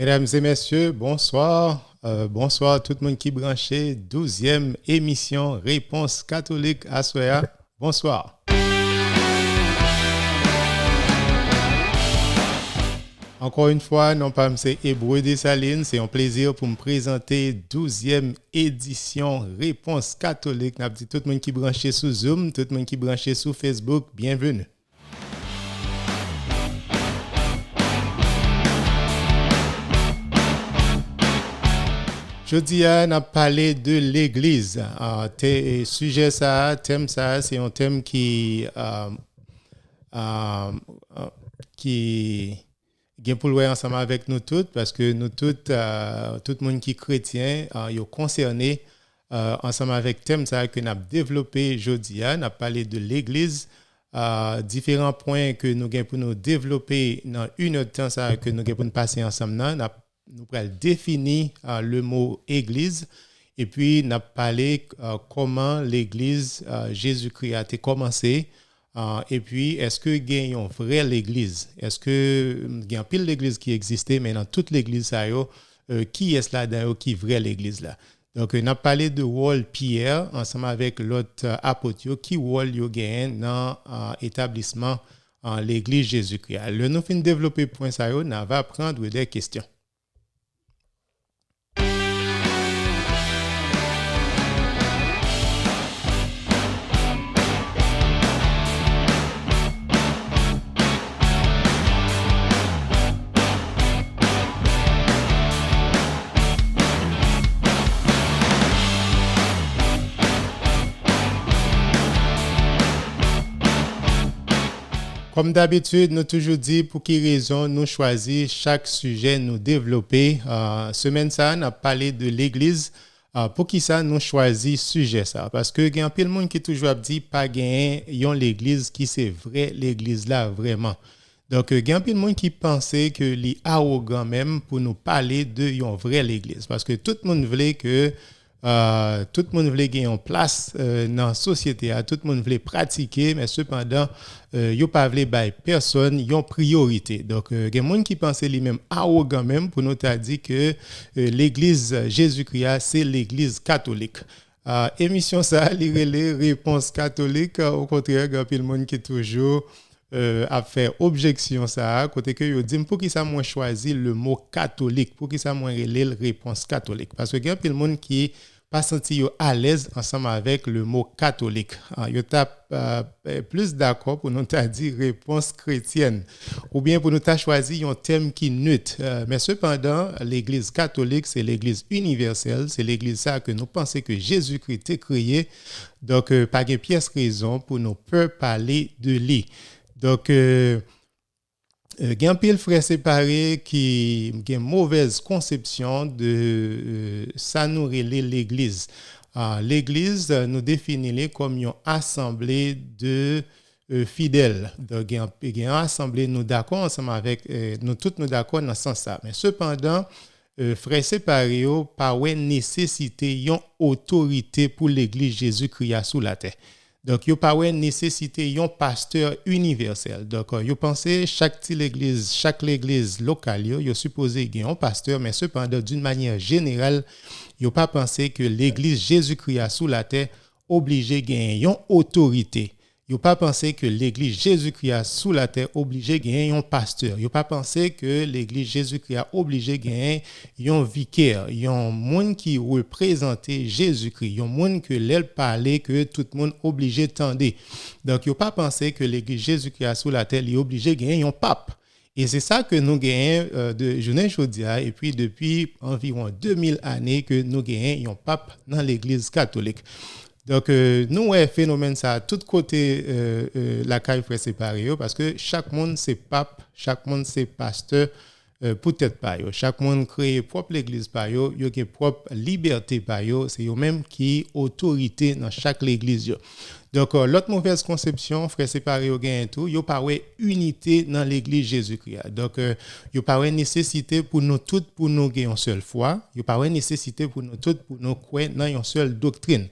Mesdames et messieurs, bonsoir. Bonsoir tout le monde qui branché. 12e émission Réponse catholique à Soya. Bonsoir. Encore une fois, non pas c'est Hébreu Dessalines, c'est un plaisir pour me présenter 12e édition Réponse catholique. N'a dit tout le monde qui branché sous Zoom, tout le monde qui branché sous Facebook, bienvenue. Jeudi, on a parlé de l'Église. Sujet ça, thème ça, c'est un thème qui est pour le ensemble avec nous toutes parce que nous toutes, tout le monde qui est chrétien, est concerné ensemble avec thème ça que nous avons développé jeudi. On a parlé de l'Église. Différents points que nous avons pour nous développer dans une heure de temps ça que nous avons pour nous passer ensemble. Nous allons définir le mot Église et puis nous allons parler comment l'Église Jésus-Christ a été commencé et puis est-ce que il y a une vraie l'Église? Est-ce que il y a un pile l'Église qui existait mais dans toute l'Église ça qui est là dedans qui est vraie l'Église là? Donc on a parlé de rôle Pierre ensemble avec l'autre apôtre qui rôle yo gagne dans établissement l'Église Jésus-Christ. Le nous fin développer point ça on va prendre des questions. Comme d'habitude, nous toujours dit pour quelle raison nous choisir chaque sujet nous développer. Semaine ça, on a parlé de l'Église. Pour qui ça nous choisit sujet ça? Parce que il y a un peu de monde qui toujours dit pas gagner yon l'Église qui c'est vrai l'Église là vraiment. Donc il y a un peu de monde qui pensait que les arrogant même pour nous parler de yon vrai l'Église parce que tout le monde voulait que tout le monde voulait gagner en place dans la société, tout le monde voulait pratiquer, mais cependant, yo pas voulait bailler personne, yon priorité. Donc, il y a des gens qui pensaient lui-même arrogant même pour nous dire que l'église Jésus-Christ, c'est l'église catholique. Émission ça, les réponses catholiques, au contraire, il y a des gens qui toujours a fait objection ça côté que yo dit pour qui ça moi choisi le mot catholique pour qui ça moi relève réponse catholique parce que il y a plein de monde qui pas senti yo à l'aise ensemble avec le mot catholique yo tape plus d'accord pour nous t'a dit réponse chrétienne ou bien pour nous t'a choisi un thème qui neutre mais cependant l'église catholique c'est l'église universelle c'est l'église ça que nous pensons que Jésus-Christ a créé donc pas de pièce raison pour nous peut parler de lui. Donc, il y a un pile frère séparé qui a une mauvaise conception de ça nous relève l'Église. L'Église nous définit comme une assemblée de fidèles. Donc, il y a une assemblée, nous d'accord ensemble avec, nous tous nous d'accord dans ce sens-là. Mais cependant, frère séparé, pas une nécessité, une autorité pour l'Église Jésus-Christ sous la terre. Donc, il n'y a pas de nécessité d'un pasteur universel. Donc, vous pensez chaque église locale, il est supposé qu'il y ait un pasteur, mais cependant, d'une manière générale, il n'y a pas pensé que l'église Jésus-Christ sous la terre obligé de gagner une autorité. Il n'y a pas pensé que l'église Jésus-Christ sous la terre obligé de gagner un pasteur. Il n'y a pas pensé que l'église Jésus-Christ obligé de gagner un vicaire. Il y a un monde qui représente Jésus-Christ. Il y a un monde que l'aile parlait que tout le monde obligé de tendre. Donc, il n'y a pas pensé que l'église Jésus-Christ sous la terre est obligé de gagner un pape. Et c'est ça que nous gagnons de journée chaudière et puis depuis environ 2000 années que nous gagnons un pape dans l'église catholique. Donc, nous, ouais, phénomène ça, tout côté la caille frère séparé, parce que chaque monde c'est pape, chaque monde c'est pasteur, peut-être pas. Chaque monde crée propre l'église par yo, a propre liberté par yo, c'est eux même qui autorité dans chaque l'église. Donc, l'autre mauvaise conception, frère séparé au gain tout, yo pas ouais unité dans l'église Jésus-Christ. Donc, yo pas ouais nécessité pour nous toutes pour nous gagner une seule foi, yo pas ouais nécessité pour nous toutes pour nous croire dans une seule doctrine.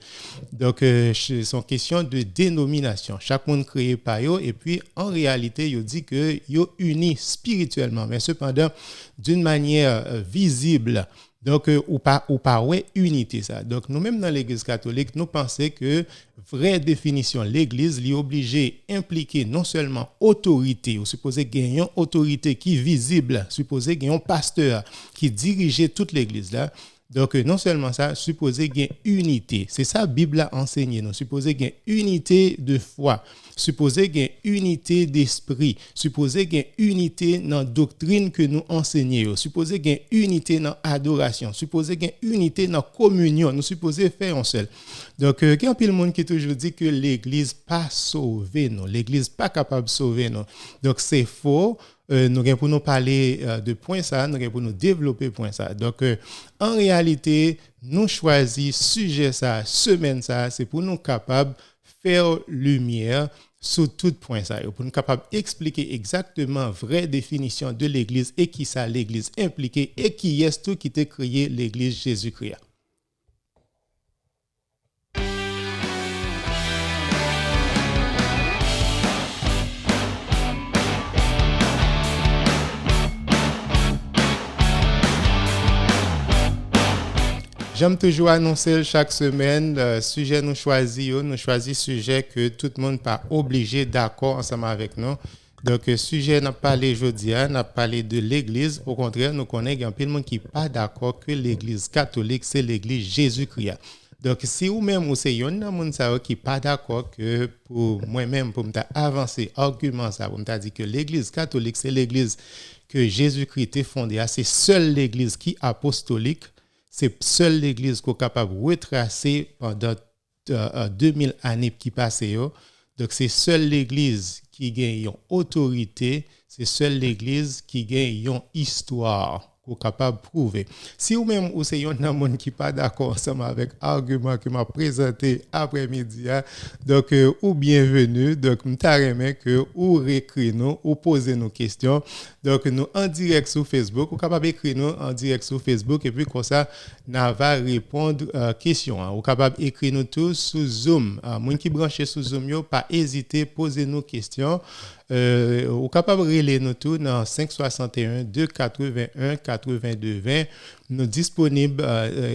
Donc, c'est une question de dénomination. Chaque monde créé par yo et puis en réalité, yo dit que yo unis spirituellement, mais cependant d'une manière visible. Donc, ou pas ouais unité ça. Donc, nous-mêmes dans l'Église catholique, nous pensons que vraie définition, l'Église est obligée d'impliquer non seulement autorité, ou supposé gagner une autorité qui est visible, supposé gagner un pasteur qui dirigeait toute l'Église là. Donc, non seulement ça, supposé gagner unité. C'est ça la Bible a enseigné. Nous supposé gagner unité de foi, supposé gagner unité d'esprit, supposé gagner unité dans la doctrine que nous enseignons, supposé gagner unité dans l'adoration, supposé gagner unité dans la communion. Nous supposé faire un seul. Donc, il y a un peu de monde qui toujours dit que l'Église pas sauvé, non. L'Église pas capable de sauver, non. Donc, c'est faux. Nous avons pour nous parler de point ça, nous avons pour nous développer point ça. Donc, en réalité, nous choisissons sujet ça, semaine ça, c'est pour nous capables de faire lumière sur tout point ça, pour nous capables d'expliquer exactement vraie définition de l'Église et qui ça l'Église impliquée et qui est tout qui t'a créé l'Église Jésus-Christ. J'aime toujours annoncer chaque semaine sujet nous choisissons sujet que tout le monde pas obligé d'accord ensemble avec nous. Donc sujet n'a parlé aujourd'hui, n'a parlé de l'église, au contraire, nous connaissons un peu de monde qui pas d'accord que l'église catholique c'est l'église Jésus-Christ. Donc si ou même ou c'est un monde qui pas d'accord que pour moi-même pour me avancer argument ça pour me dire que l'église catholique c'est l'église que Jésus-Christ a fondée, c'est seule l'église qui est apostolique. C'est seule l'Église qui est capable de retracer pendant 2000 années qui passent. Donc, c'est seule l'Église qui gagne une autorité, c'est seule l'Église qui gagne une histoire qu'on est capable de prouver. Si ou même ou c'est un monde qui n'est pas d'accord ensemble avec l'argument que m'a présenté après-midi, donc ou bienvenue, donc m'taremé que ou réécrit nous ou poser nos questions. Donc nous en direct sur Facebook, ou capable écrire nous en direct sur Facebook et puis comme ça n'a va répondre questions. Ou capable écrire nous tous sur Zoom. Moun qui branché sur Zoom yo pas hésiter poser nos questions. Ou capable relayer nous tout dans 561 281 82 20. Nous disponible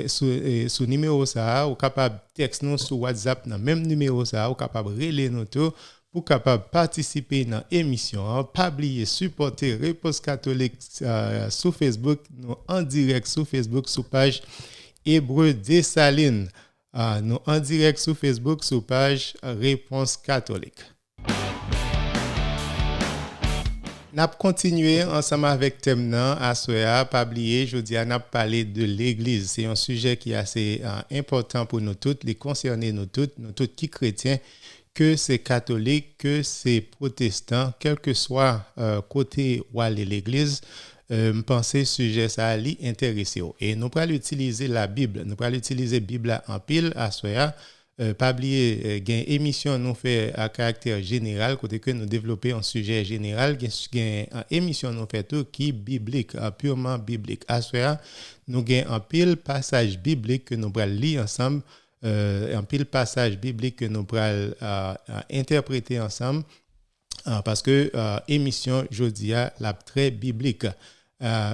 sous numéro ça, ou capable texte nous sur WhatsApp dans même numéro ça, ou capable relayer nous tout pour capable participer dans l'émission, pas oublier supporter Réponse catholique sur Facebook, nous en direct sur Facebook sur page Hébreu Dessalines. Nous en direct sur Facebook sur page Réponse catholique. N'a continué ensemble avec Temnan à Soya, pas oublier, je dis n'a parlé de l'église, c'est un sujet qui est assez important pour nous tous, les concerner nous tous qui chrétiens, que c'est catholique, que c'est protestant, quel que soit côté où aller l'église, je pense que le sujet ça allait intéresser. Et nous allons utiliser la Bible, nous allons utiliser la Bible en pile à Soya. Pas oublier gain émission nous fait à caractère général côté que nous développer un sujet général gain émission nous fait tout qui biblique purement biblique à Soya nous gain un pile passage biblique que nous allons lire ensemble un pile passage biblique que nous allons interpréter ensemble parce que émission jodia la très biblique.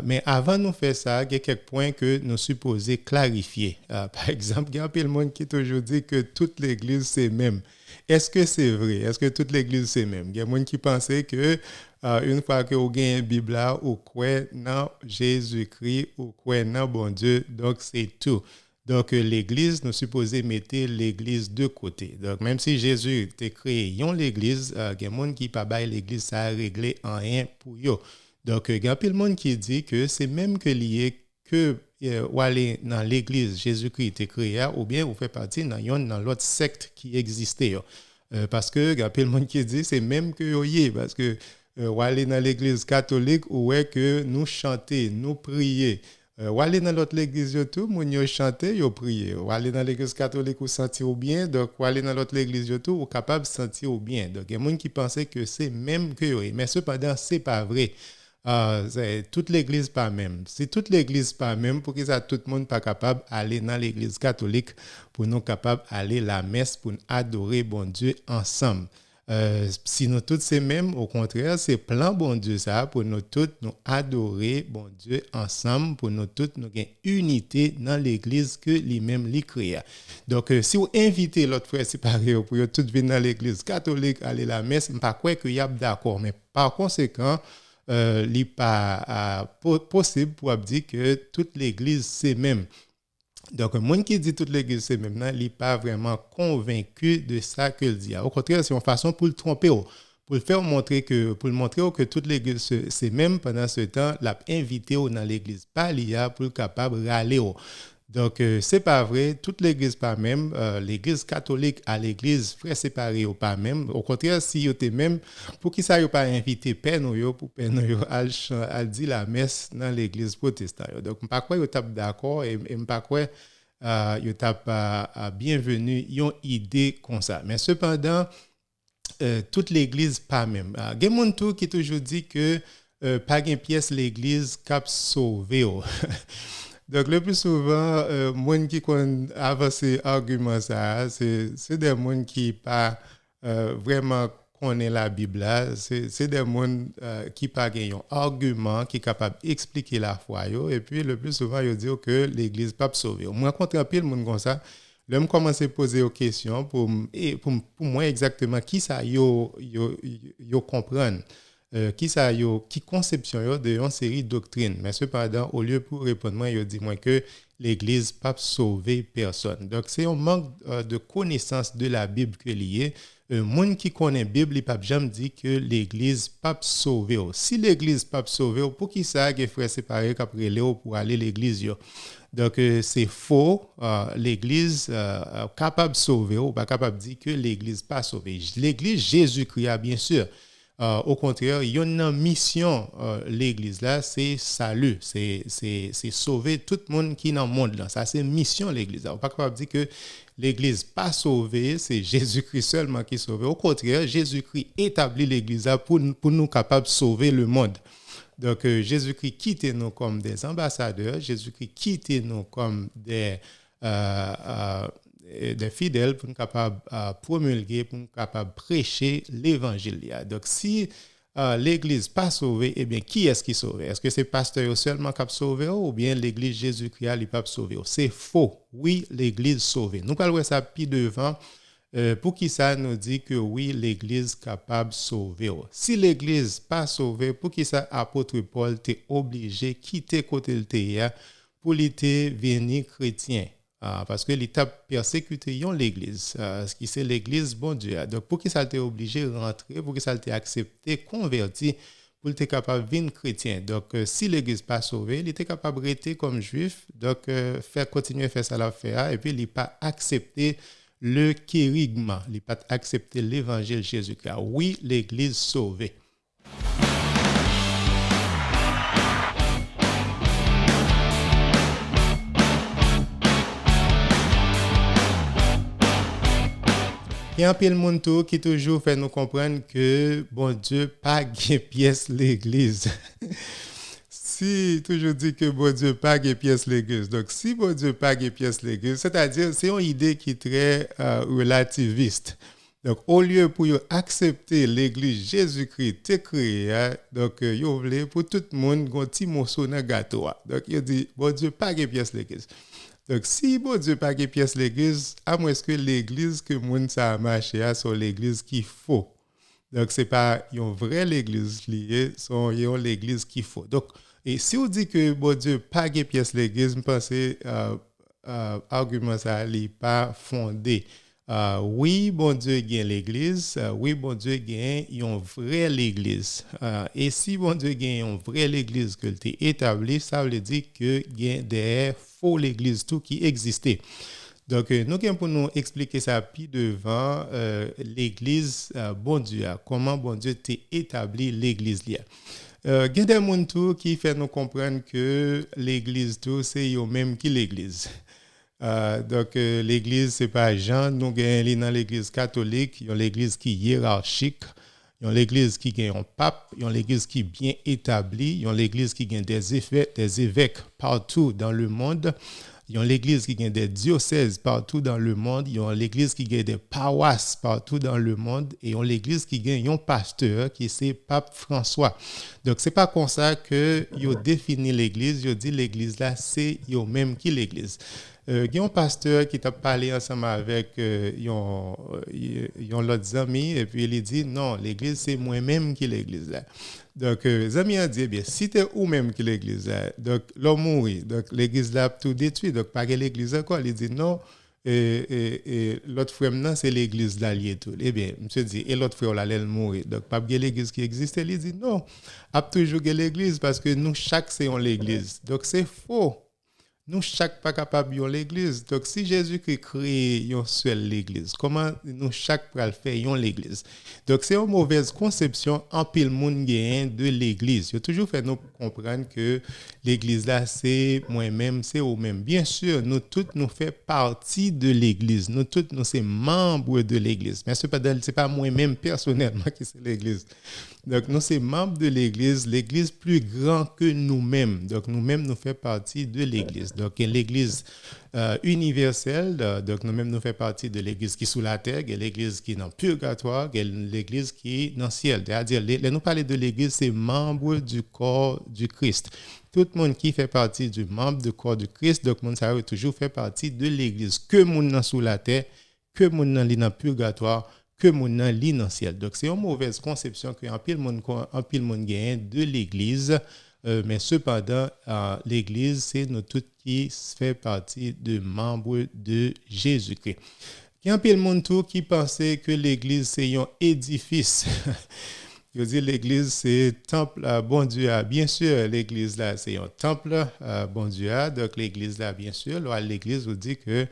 Mais avant de nous faire ça, il y a quelques points que nous supposons clarifier. Par exemple, il y a un peu de monde qui toujours dit que toute l'église c'est même. Est-ce que c'est vrai? Est-ce que toute l'église c'est même? Il y a des gens qui pensent que une fois que vous avez une Bible, vous croyez dans Jésus-Christ, vous croyez dans bon Dieu, donc c'est tout. Donc l'église, nous supposons mettre l'église de côté. Donc même si Jésus a créé l'église, il y a des gens qui ne pas l'église, ça a réglé en rien pour eux. Donc, il y a plein de monde qui dit que c'est même que lié que ou aller dans l'église Jésus-Christ est créé ou bien vous faites partie dans l'autre secte qui existait. Parce que il y a plein de monde qui dit c'est même que parce que ou aller dans l'église catholique où est que nous chanter, nous prier, Ou aller dans l'autre église, yo tout, moun yo chante, yo prier. Ou aller dans l'église catholique ou sentir ou bien, donc ou aller dans l'autre église, yo tout, ou capable de sentir ou bien. Donc, il y a des gens qui pensaient que c'est même que yo. Mais cependant, c'est pas vrai. Toute l'église pas même. Si toute l'église pas même, pour que ça tout le monde pas capable d'aller dans l'église catholique, pour nous capable d'aller la messe, pour nous adorer bon Dieu ensemble. Si nous tous c'est même, au contraire, c'est plan bon Dieu ça pour nous tous nous adorer bon Dieu ensemble, pour nous tous nous gagner unité dans l'église que lui-même lui créa. Donc si vous invitez l'autre frère séparé pour tous venir dans l'église catholique aller la messe, pas quoi que y a d'accord, mais par conséquent il n'est pas possible pour dire que toute l'église c'est même. Donc, un monde qui dit toute l'église c'est même, il n'est pas vraiment convaincu de ça qu'il dit. Au contraire, c'est une façon pour le tromper, pour le faire montrer que toute l'église c'est même pendant ce temps, l'a invité dans l'église pas l'IA pour le capable de râler. Donc, c'est pas vrai, toute l'église pas même, l'église catholique à l'église frère séparé ou pas même. Au contraire, si vous êtes même, pour qui ça vous pas invité père nous pour père nous à dire la messe dans l'église protestante. Donc, pas quoi vous tape d'accord et pas quoi vous tape bienvenue une idée comme ça. Mais cependant, toute l'église pas même. Il y a des gens qui toujours dit que pas une pièce l'église cap sauvé. Donc, le plus souvent, les gens qui avancent argument ça, c'est des gens qui pas vraiment connaissent la Bible. C'est des gens qui pas un argument, qui sont capables d'expliquer la foi. Et puis, le plus souvent, ils disent que l'Église n'est pas sauvée. Moi, quand je pile monde comme ça, je commence à poser des questions pour moi exactement qui ça yo comprendre. Qui conception de une série de doctrines. Mais cependant, au lieu pour répondre, moi, il dit moi que l'Église pas sauver personne. Donc, c'est un manque de connaissance de la Bible que lié. Un monde qui connaît la Bible, il pas jamais dit que l'Église pas sauver. Si l'Église pas sauver, pour qui ça que frère séparé qu'après Léo pour aller à l'Église yo. Donc, c'est faux. L'Église capable de sauver, ou pas capable de dire que l'Église pas sauvée. L'Église Jésus-Christ, bien sûr. Au contraire, il y a une mission, l'église là, c'est salut, c'est sauver tout le monde qui est dans le monde là. Ça, c'est mission l'église. On ne peut pas capable de dire que l'église pas sauvée, c'est Jésus-Christ seulement qui est sauvé. Au contraire, Jésus-Christ établit l'église là pour nous capables de sauver le monde. Donc, Jésus-Christ quitte nous comme des ambassadeurs, Jésus-Christ quitte nous comme des fidèles pour nous capables promulguer, pour nous capables prêcher l'évangile. Donc, si l'église pas sauvée, eh bien, qui est-ce qui sauve? Est-ce que c'est pasteur seulement qui a sauvé ou bien l'église Jésus-Christ n'est pas sauvé? C'est faux. Oui, l'église sauvée. Nous parlons de ça puis devant. Pour qui ça nous dit que oui, l'église capable de sauver. Si l'église pas sauvée, pour qui ça apôtre Paul est obligé de quitter côté le théâtre pour l'été venir chrétien. Parce que l'État persécuté l'église, ce qui c'est l'église bon Dieu. Donc pour qui ça t'est obligé de rentrer, pour qui ça t'est accepté, converti, pour être capable de venir chrétien. Donc si l'église pas sauvée, il était capable de rester comme juif, donc faire continuer à faire ça l'affaire, et puis il n'est pas accepté le kérigma, il n'a pas accepté l'évangile Jésus-Christ. Oui, l'église sauvée. Il y a un peu de monde qui toujours fait nous comprendre que bon Dieu pas de pièce l'église. Si toujours dit que bon Dieu pas de pièce l'église. Donc si bon Dieu pas de pièce l'église, c'est-à-dire c'est une idée qui est très relativiste. Donc au lieu pour accepter l'église Jésus-Christ t'est créé, donc yo voulez pour tout le monde un petit morceau dans gâteau. Donc il dit bon Dieu pas de pièce l'église. Donc, si bon Dieu pas de pièce l'église, à moins que l'église que moun ça a marché sur l'église qui faut. Donc, c'est pas une vraie l'église liée, c'est l'église qui faut. Donc, et si on dit que bon Dieu pas de pièce l'église, je pense que argument ça n'est pas fondé. Oui, bon Dieu gagne l'église. Oui, bon Dieu gagne une vraie l'église. Et si bon Dieu gagne une vraie l'église que tu établie, ça veut dire que gagne des faux l'église tout qui existait. Donc, nous allons pour nous expliquer ça puis devant l'église bon Dieu. Comment bon Dieu t'a établi l'église là. Il y a des gens tout qui fait nous comprendre que l'église tout c'est eux même qui l'église. Donc l'église c'est pas Jean, nous gagnons dans l'église catholique, il y a l'église qui est hiérarchique, il y a l'église qui gagne un pape, il y a l'église qui est bien établie, il y a l'église qui gagne des évêques partout dans le monde. Il y a l'église qui gagne des diocèses partout dans le monde. Il y a l'église qui gagne des paroisses partout dans le monde. Et il y a l'église qui gagne un pasteur qui c'est Pape François. Donc, c'est pas comme ça que ils défini l'église. Ils dit l'église là, c'est eux même qui l'église. Il y a un pasteur qui t'a parlé ensemble avec l'autre ami et puis il dit non, l'église c'est moi-même qui l'église là. Donc, les amis ont dit, eh bien, si tu es ou même qui l'église là, donc l'homme mourit, donc l'église là tout détruit, donc pas que l'église encore. Il dit non, et l'autre frère maintenant c'est l'église là lié tout. Eh bien, monsieur dit, et l'autre frère là, elle mourit, donc pas que l'église qui existe. Il dit non, a toujours que l'église parce que nous, chaque c'est en l'église. Donc, c'est faux. Nous, chaque pas capable de l'église. Donc, si Jésus-Christ crée une seule l'église, comment nous, chaque pas le faire l'église? Donc, c'est une mauvaise conception en pile monde de l'église. Il a toujours fait nous comprendre que l'église là, c'est moi-même, c'est vous-même. Bien sûr, nous tous, nous faisons partie de l'église. Nous tous, nous sommes membres de l'église. Mais ce n'est pas moi-même personnellement qui c'est l'église. Donc, nous sommes membres de l'église plus grand que nous-mêmes. Donc, nous-mêmes, nous faisons partie de l'église. Donc, l'église universelle, donc nous-mêmes, nous faisons partie de l'église qui est sous la terre, l'église qui est dans le purgatoire, l'église qui est dans le ciel. C'est-à-dire, nous parler de l'église, c'est membre du corps du Christ. Tout le monde qui fait partie du membre du corps du Christ, donc, mon ça toujours fait partie de l'église. Que monde sous la terre, que monde dans le purgatoire, que mon nan li dans ciel. Donc c'est une mauvaise conception que en pile monde gagne de l'église, mais cependant l'église c'est nous tous qui fait partie de membres de Jésus-Christ. Il y a un pile monde tout qui pensait que l'église c'est un édifice. Je dis l'église c'est temple à bon Dieu. Bien sûr, l'église là c'est un temple à bon Dieu. Donc l'église là bien sûr, l'église vous dit que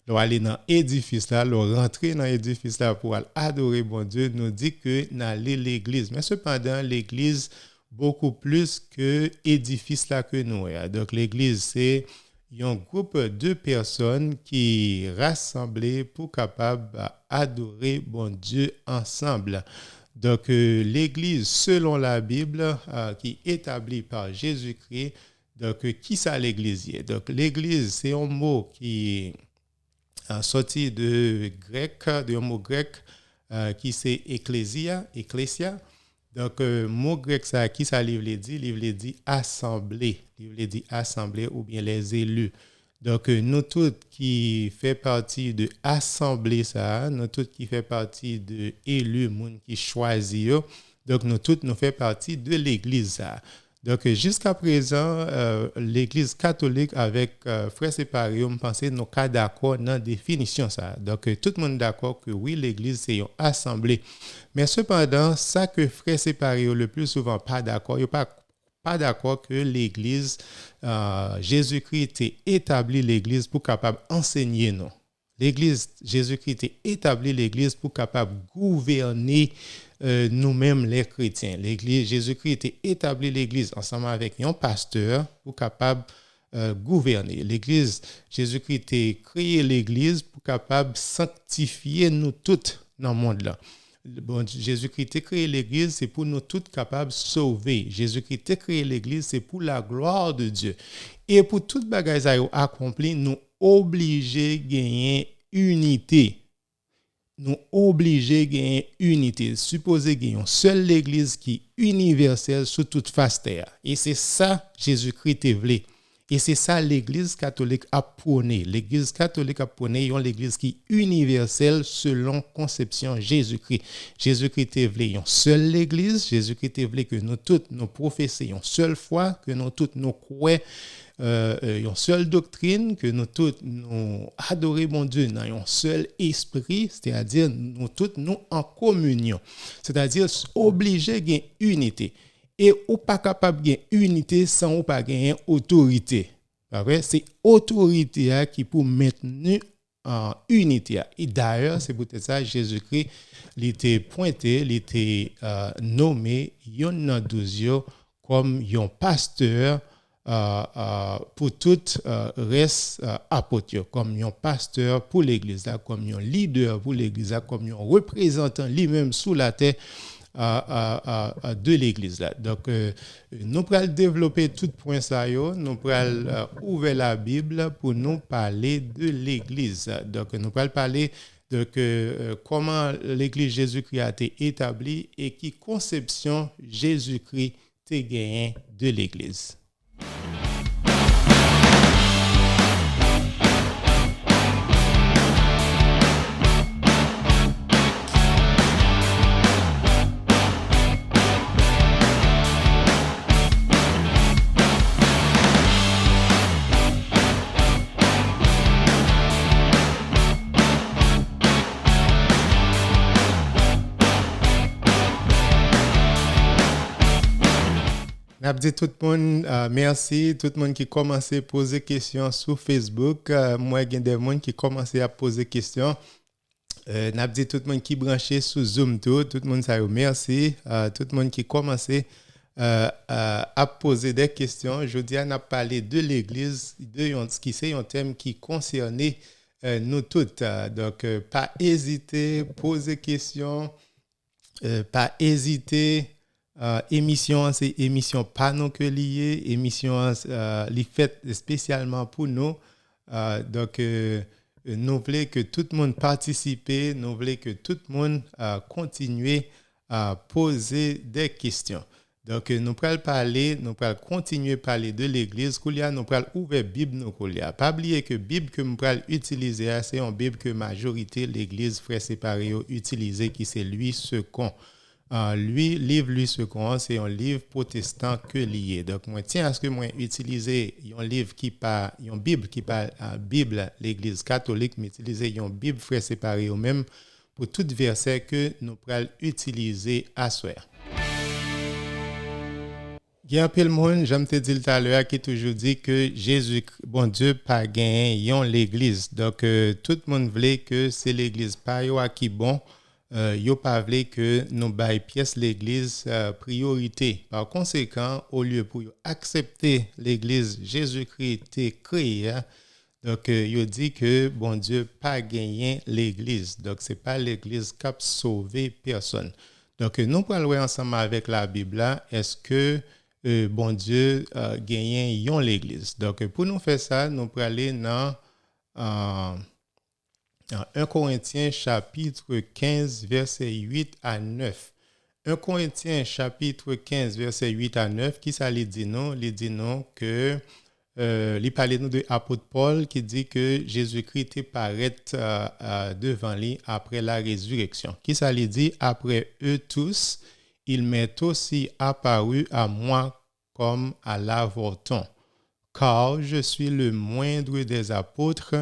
nous aller dans l'édifice là, nous rentrer dans l'édifice là pour adorer bon Dieu, nous dit que nous aller l'église. Mais cependant, l'église beaucoup plus que édifice là que nous. Donc l'église c'est un groupe de personnes qui rassemblées pour capable adorer bon Dieu ensemble. Donc l'église selon la Bible qui est établie par Jésus-Christ. Donc qui ça l'église? Donc l'église c'est un mot qui sorti de grec, d'un mot grec qui c'est ecclésia. Donc, mot grec, ça, qui ça livre dit assemblée. Livre dit assemblée ou bien les élus. Donc, nous tous qui fait partie de assemblée, ça, nous tous qui fait partie de élus, monde qui choisit, donc nous tous nous fait partie de l'église, ça. Donc, jusqu'à présent, l'Église catholique avec Frères Séparés, on pensait nos cas d'accord dans la définition. Ça. Donc, tout le monde est d'accord que oui, l'Église, c'est une assemblée. Mais cependant, ça que Frères Séparés, le plus souvent, pas d'accord. Ils ne pas d'accord que l'Église, Jésus-Christ ait établi l'Église pour capable enseigner nous. L'Église, Jésus-Christ ait établi l'Église pour capable gouverner nous-mêmes les chrétiens. L'Église, Jésus-Christ était établi l'Église ensemble avec un pasteur pour capable gouverner. L'Église, Jésus-Christ a créé l'Église pour capable sanctifier nous toutes dans le monde là. Bon, Jésus-Christ a créé l'Église, c'est pour nous toutes capables de sauver. Jésus-Christ a créé l'Église, c'est pour la gloire de Dieu. Et pour toute bagaille accomplie, nous obligés de gagner unité. Nous obligés de gagner unité. Supposé gagner une seule Église qui est universelle sur toute face terre. Et c'est ça Jésus-Christ a voulu. Et c'est ça l'Église catholique a prôné. L'Église catholique a prôné l'Église qui est universelle selon conception Jésus-Christ. Jésus-Christ a voulu une seule Église. Jésus-Christ a voulu que nous toutes nous professions une seule foi, que nous toutes nous croyons une seule doctrine, que nous tous nous adorons mon Dieu dans un seul esprit, c'est-à-dire nous tous nous en communion, c'est-à-dire obligés de unité. Et ou pas capable de unité sans ou pas gagner autorité. C'est autorité qui pour maintenir en unité. Et d'ailleurs, c'est peut-être ça Jésus-Christ il était pointé, il était nommé, il y en a 12 comme un pasteur pour tout reste apôtre, comme un pasteur pour l'église, comme un leader pour l'église, comme un représentant lui-même sous la terre de l'église. Donc, nous allons développer tout point ça, nous allons ouvrir la Bible pour nous parler de l'église. Donc, nous allons parler de comment l'église Jésus-Christ a été établie et qui conception Jésus-Christ a gagné de l'église. Je dis tout le monde merci, tout le monde qui commence à poser des questions sur Facebook. Moi, il y a des gens qui commencent à poser des questions. Je dis tout le monde qui est branché sur Zoom, tout le monde ça merci. Tout le monde qui commence à poser des questions. Je dis, on a parlé de l'Église, qui c'est un thème qui concernait nous toutes. Donc, pas hésiter, poser des questions, pas hésiter. Émission, c'est émission pas non que liée, émission les faite spécialement pour nous. Donc, nous voulons que tout le monde participe, nous voulons que tout le monde continue à poser des questions. Donc, nous allons continuer à parler de l'Église. Nous allons ouvrir la Bible. Pas oublier que la Bible que nous allons utiliser, c'est une Bible que la majorité de l'Église frère séparé utilise, qui c'est lui second. Livre second, c'est un livre protestant que lié. Donc, moi, tiens à ce que moi utiliser un livre qui parle, une Bible qui parle Bible, l'Église catholique, mais utiliser une Bible frère séparé ou même pour tout verset que nous pourrons utiliser à soir. Il y a un peu de monde, j'aime te dire tout à l'heure, qui toujours dit que Jésus, bon Dieu, pas gagné l'Église. Donc, tout le monde voulait que c'est l'Église pas qui bon. Yo pas voulu que nous bail pièce l'église priorité. Par conséquent, au lieu pour accepter l'église Jésus-Christ est créé, donc yo dit que bon Dieu pas gagné l'église. Donc c'est pas l'église qui a sauvé personne. Donc nous parlons ensemble avec la Bible là, est-ce que bon Dieu gagné l'église. Donc pour nous faire ça, nous allons aller dans 1 Corinthiens chapitre 15 verset 8 à 9. 1 Corinthiens chapitre 15 verset 8 à 9 qui ça lui dit non, que il parlait nous de apôtre Paul qui dit que Jésus-Christ est paraît devant lui après la résurrection. Qui ça lui dit après eux tous, il m'est aussi apparu à moi comme à l'avorton, car je suis le moindre des apôtres.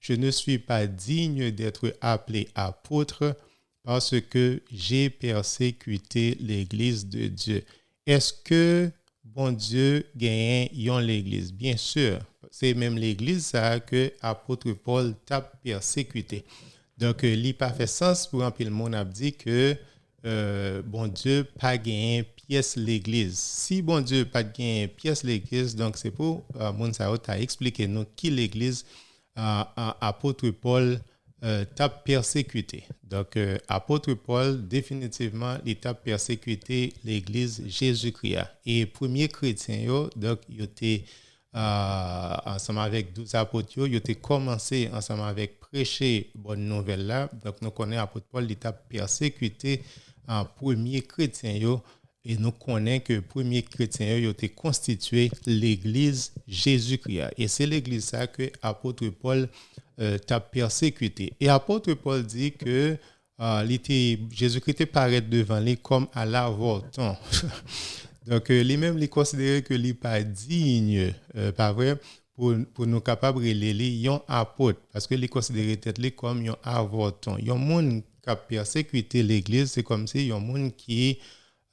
Je ne suis pas digne d'être appelé apôtre parce que j'ai persécuté l'Église de Dieu. Est-ce que bon Dieu gagne l'Église? Bien sûr, c'est même l'Église ça que apôtre Paul t'a persécuté. Donc, il n'a pas fait sens pour un peu le monde a dit que bon Dieu pas gagné pièce l'Église. Si bon Dieu pas gagné pièce l'Église, donc c'est pour mon ça a expliqué nous qui l'Église apôtre Paul t'a persécuté. Donc, apôtre Paul, définitivement, il t'a persécuté l'église Jésus-Christ. Et premier chrétien, donc, il était ensemble avec 12 apôtres, il était commencé ensemble avec prêcher bonne nouvelle là. Donc, nous connaissons apôtre Paul, il t'a persécuté en premier chrétien. Et nous connaissons que le premier chrétien a été constitué l'église Jésus-Christ. Et c'est l'église ça que l'apôtre Paul t'a persécuté. Et l'apôtre Paul dit que Jésus-Christ paraît devant lui comme à l'avorton. Donc, lui-même, il considérait que il n'est pas digne, pas vrai, pour nous capables de lire un apôtre. Parce que il considérait peut-être comme un avorton. Il y a un monde qui a persécuté l'église, c'est comme si il y a un monde qui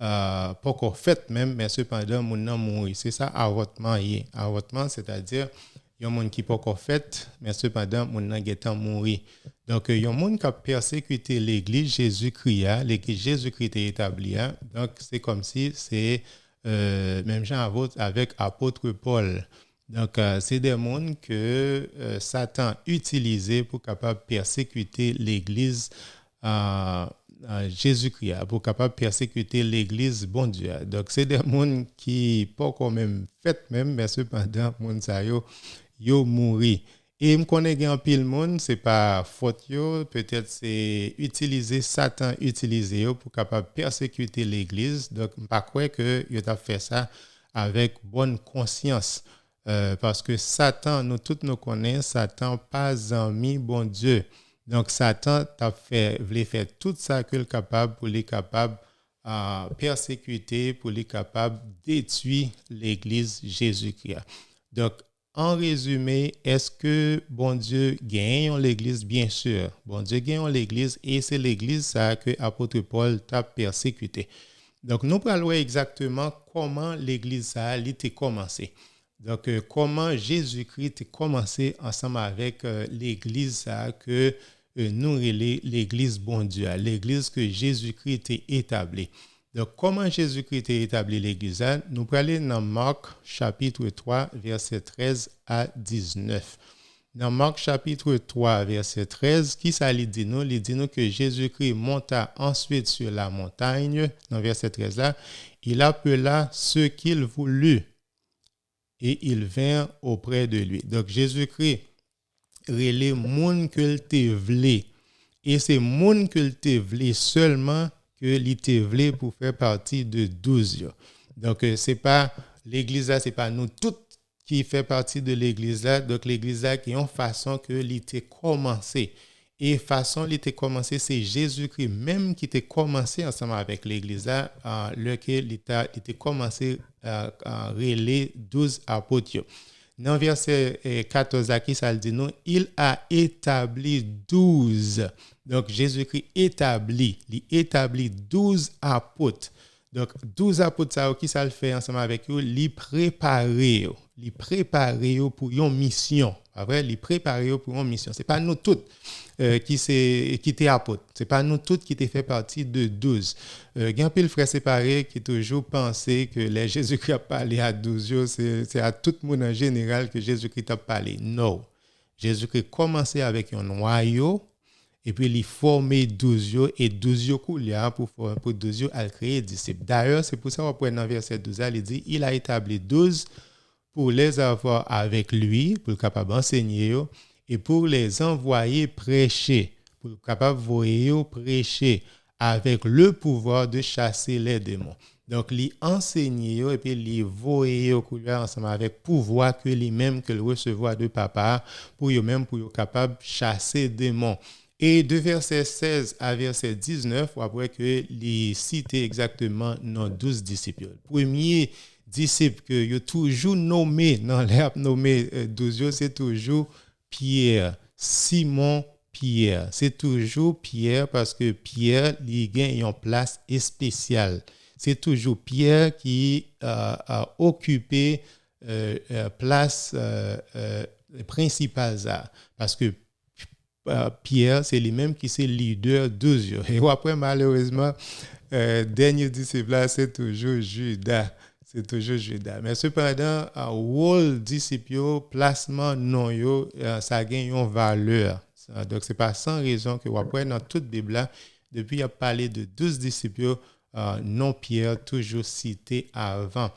pas encore fait même, mais cependant, mon nom mourir. C'est ça, avortement. Avortement, c'est-à-dire, il y a un monde qui pas encore fait, mais cependant, mon nom est mourir. Donc, il y a un monde qui a persécuté l'église Jésus-Christ, l'église Jésus-Christ est établie. Donc, c'est comme si c'est même genre avec apôtre Paul. Donc, c'est des mondes que Satan utilisait pour capable persécuter l'Église Jésus-Christ, pour capable persécuter l'Église, bon Dieu. Donc, c'est des mondes qui pas quand même fait même, mais cependant, monde ça yo mouri. Et me connais gen pile monde, c'est pas faute yo, peut-être c'est utiliser Satan utiliser yo pour capable persécuter l'église. Donc pas croire que yo t'a fait ça avec bonne conscience. Parce que Satan, nous tous nous connaissons, Satan pas ami bon Dieu. Donc Satan t'a fait voulait faire tout ça qu'il est capable pour les capable persécuter, pour les capable détruire l'église Jésus-Christ. Donc en résumé, est-ce que bon Dieu gagne l'église? Bien sûr. Bon Dieu gagne l'église et c'est l'église ça que l'apôtre Paul t'a persécuté. Donc, nous allons voir exactement comment l'église ça a été commencé. Donc, comment Jésus-Christ a commencé ensemble avec l'église ça que nous relais l'église bon Dieu, l'église que Jésus-Christ a établie. Donc, comment Jésus-Christ a établi l'Église? Nous allons aller dans Marc chapitre 3, verset 13 à 19. Dans Marc chapitre 3, verset 13, qui ça lui dit nous? Il dit nous que Jésus-Christ monta ensuite sur la montagne. Dans verset 13 là, il appela ceux qu'il voulut et ils vinrent auprès de lui. Donc, Jésus-Christ relait moun que te vle. Et c'est moun que te vle seulement que l'ité vle pour faire partie de 12. Donc, c'est pas l'église là, c'est pas nous toutes qui fait partie de l'église là. Donc, l'église là qui est en façon que l'ité commencé. Et façon l'ité commencé, c'est Jésus-Christ même qui était commencé ensemble avec l'église là, lequel l'ité commencé à relayer 12 apôtres. Dans verset 14 à qui ça le dit nous, il a établi 12. Donc Jésus-Christ établit 12 apôtres. Donc 12 apôtres ça qui ça le fait ensemble avec eux, li préparer pour une mission. Après, li préparer pour une mission. C'est pas nous toutes qui étaient apôtres. C'est pas nous toutes qui étaient fait partie de 12. Gen pile frère séparé qui toujours pensé que les Jésus-Christ a parlé à 12, c'est à tout le monde en général que Jésus-Christ a parlé. Non. Jésus-Christ commençait avec un noyau et puis il formait 12 et 12 koulia pour 12 à créer disciples. D'ailleurs, c'est pour ça qu'on prend dans verset 12, il dit il a établi 12 pour les avoir avec lui, pour être capable d'enseigner et pour les envoyer prêcher, pour être capable de prêcher avec le pouvoir de chasser les démons. Donc, les enseigner et puis les voyer ensemble avec pouvoir que lui-même que le recevoir de papa pour eux-mêmes pour être capable de chasser des démons. Et de verset 16 à verset 19, après que les cités exactement nos 12 disciples. Premier disciple que you toujours nommé dans l'air nommé 12, c'est toujours Pierre, Simon Pierre. C'est toujours Pierre parce que Pierre il gagne une place spéciale. C'est toujours Pierre qui a occupé place principale parce que Pierre, c'est lui-même qui est leader 12. Et après, malheureusement, dernier disciple là, c'est toujours Judas. Mais cependant, rôle disciple, placement non yo, ça gagne une valeur. Donc, c'est pas sans raison que après, dans toute la Bible là, depuis il a parlé de 12 disciples, non Pierre, toujours cité avant.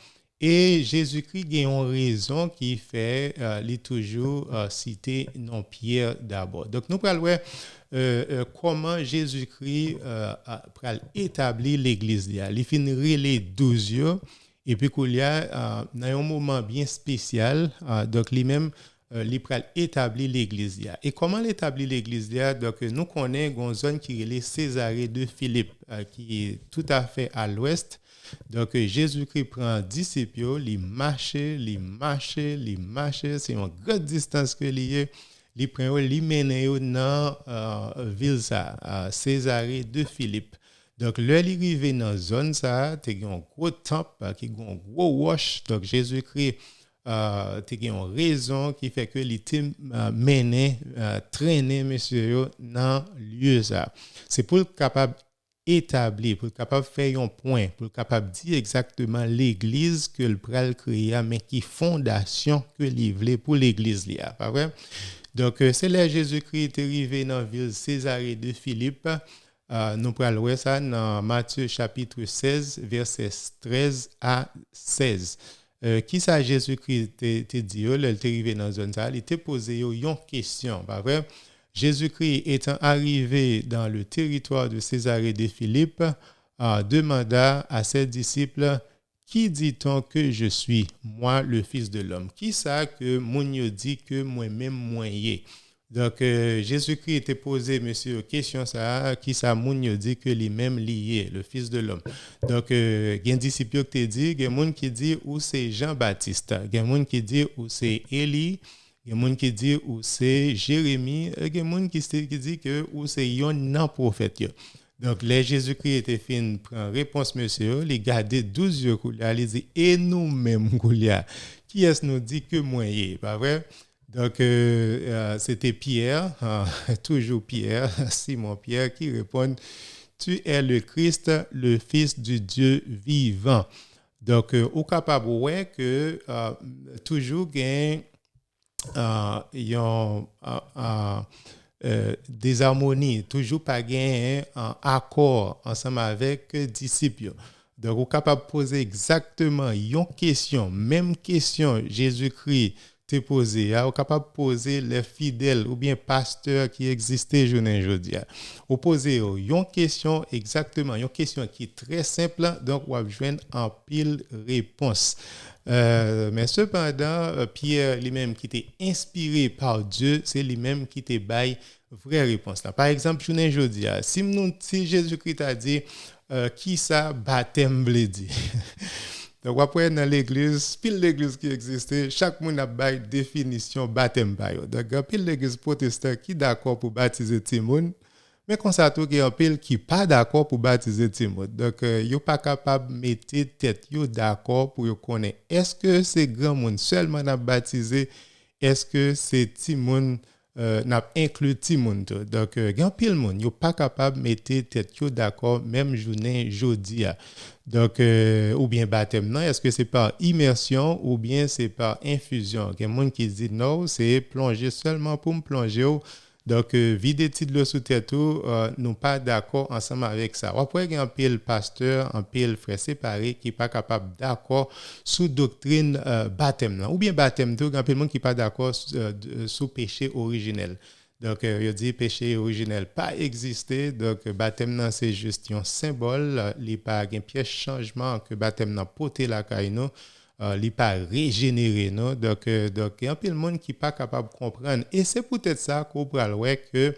Et Jésus-Christ a une raison qui fait il toujours citer non Pierre d'abord. Donc nous allons voir comment Jésus-Christ a établi l'église. Il finit les 12 et puis qu'il y a dans un moment bien spécial, donc lui-même il a établi l'église. Et comment l'établit l'église? Donc nous connaissons une zone qui est les Césarée de Philippe, qui est tout à fait à l'ouest. Donc, Jésus-Christ prend disciples, il marche, c'est une grande distance que il prend, il mène dans la ville, Césarée de Philippe. Donc, là, il arrive dans la zone, il y a un gros temple, qui a un gros wash. Donc, Jésus-Christ, il y a une raison qui fait que il mené, traîné, monsieur, dans le lieu. C'est pour être capable établir, pour capable faire un point, pour capable dire exactement l'église que le pral créa, mais qui fondation que livrer pour l'église là, pas vrai? Donc c'est là Jésus-Christ est arrivé dans la ville Césarée de Philippe. Nous pourrons voir ça dans Matthieu chapitre 16, versets 13 à 16. Qui ça Jésus-Christ te dit, il est arrivé dans la zone, il était posé une question, pas vrai? Jésus-Christ étant arrivé dans le territoire de Césarée de Philippe, demanda à ses disciples, qui dit-on que je suis, moi le Fils de l'homme? Qui ça que mon dit que moi-même moi y. Donc Jésus-Christ était posé monsieur question ça qui ça mon dit que lui-même lié le Fils de l'homme. Donc il y a un disciple qui te dit, il y a un qui dit ou c'est Jean-Baptiste, il y a un qui dit ou c'est Élie. Il y a des gens qui disent ou c'est Jérémie, il y a des gens qui disent que ou c'est un non prophète. Donc, les Jésus-Christ était fin prend réponse, monsieur, les garder 12 yeux, il dit, et nous-mêmes, qui est-ce nous dit que moi, pas vrai? Donc, c'était Pierre, toujours Pierre, Simon Pierre, qui répond, tu es le Christ, le Fils du Dieu vivant. Donc, au capable, ouais, que toujours gain des harmonies, toujours pas gagné en accord ensemble avec disciples. Donc, vous êtes capable de poser exactement une question, même question Jésus-Christ t'a posé, vous êtes capable de poser les fidèles ou bien pasteurs qui existaient aujourd'hui. Vous posez une question exactement, une question qui est très simple, donc vous avez joindre en pile réponse. Mais cependant, Pierre lui-même qui était inspiré par Dieu, c'est lui-même qui te baille vraie réponse. Là. Par exemple, je ne dis si Jésus-Christ a dit qui ça baptême veut dire. Donc après dans l'église, pile l'église qui existait, chaque monde a baille définition baptême ba yo. Donc pile l'église protestante qui d'accord pour baptiser tout le monde. Mais quand ça tout un pile qui pas d'accord pour baptiser Timon. Donc yo pas capable mettre tête yo d'accord pour yo connaître est-ce que c'est grand monde seulement n'a baptisé, est-ce que c'est Timon n'a inclus Timon. Donc grand pile monde yo pas capable mettre tête yo d'accord même journée jodi a. Donc ou bien baptême non, est-ce que c'est par immersion ou bien c'est par infusion? Il y a monde qui dit non, c'est plonger seulement pour me plonger. Donc, vider titre sous tête, nous pas d'accord ensemble avec ça. Après, il y a un pile pasteur, un pile frère séparé qui n'est pas capable d'accord sous doctrine baptême. Ou bien baptême, il y a un pile monde qui n'est pas d'accord sous péché originel. Donc, il dit péché originel pas existé. Donc, baptême, c'est juste un symbole. Il n'y a pas un pièce changement que baptême n'a porté la caïno. Il n'est pas régénéré. Non? Donc, il y a un peu de monde qui n'est pas capable de comprendre. Et c'est peut-être ça qu'on peut voir que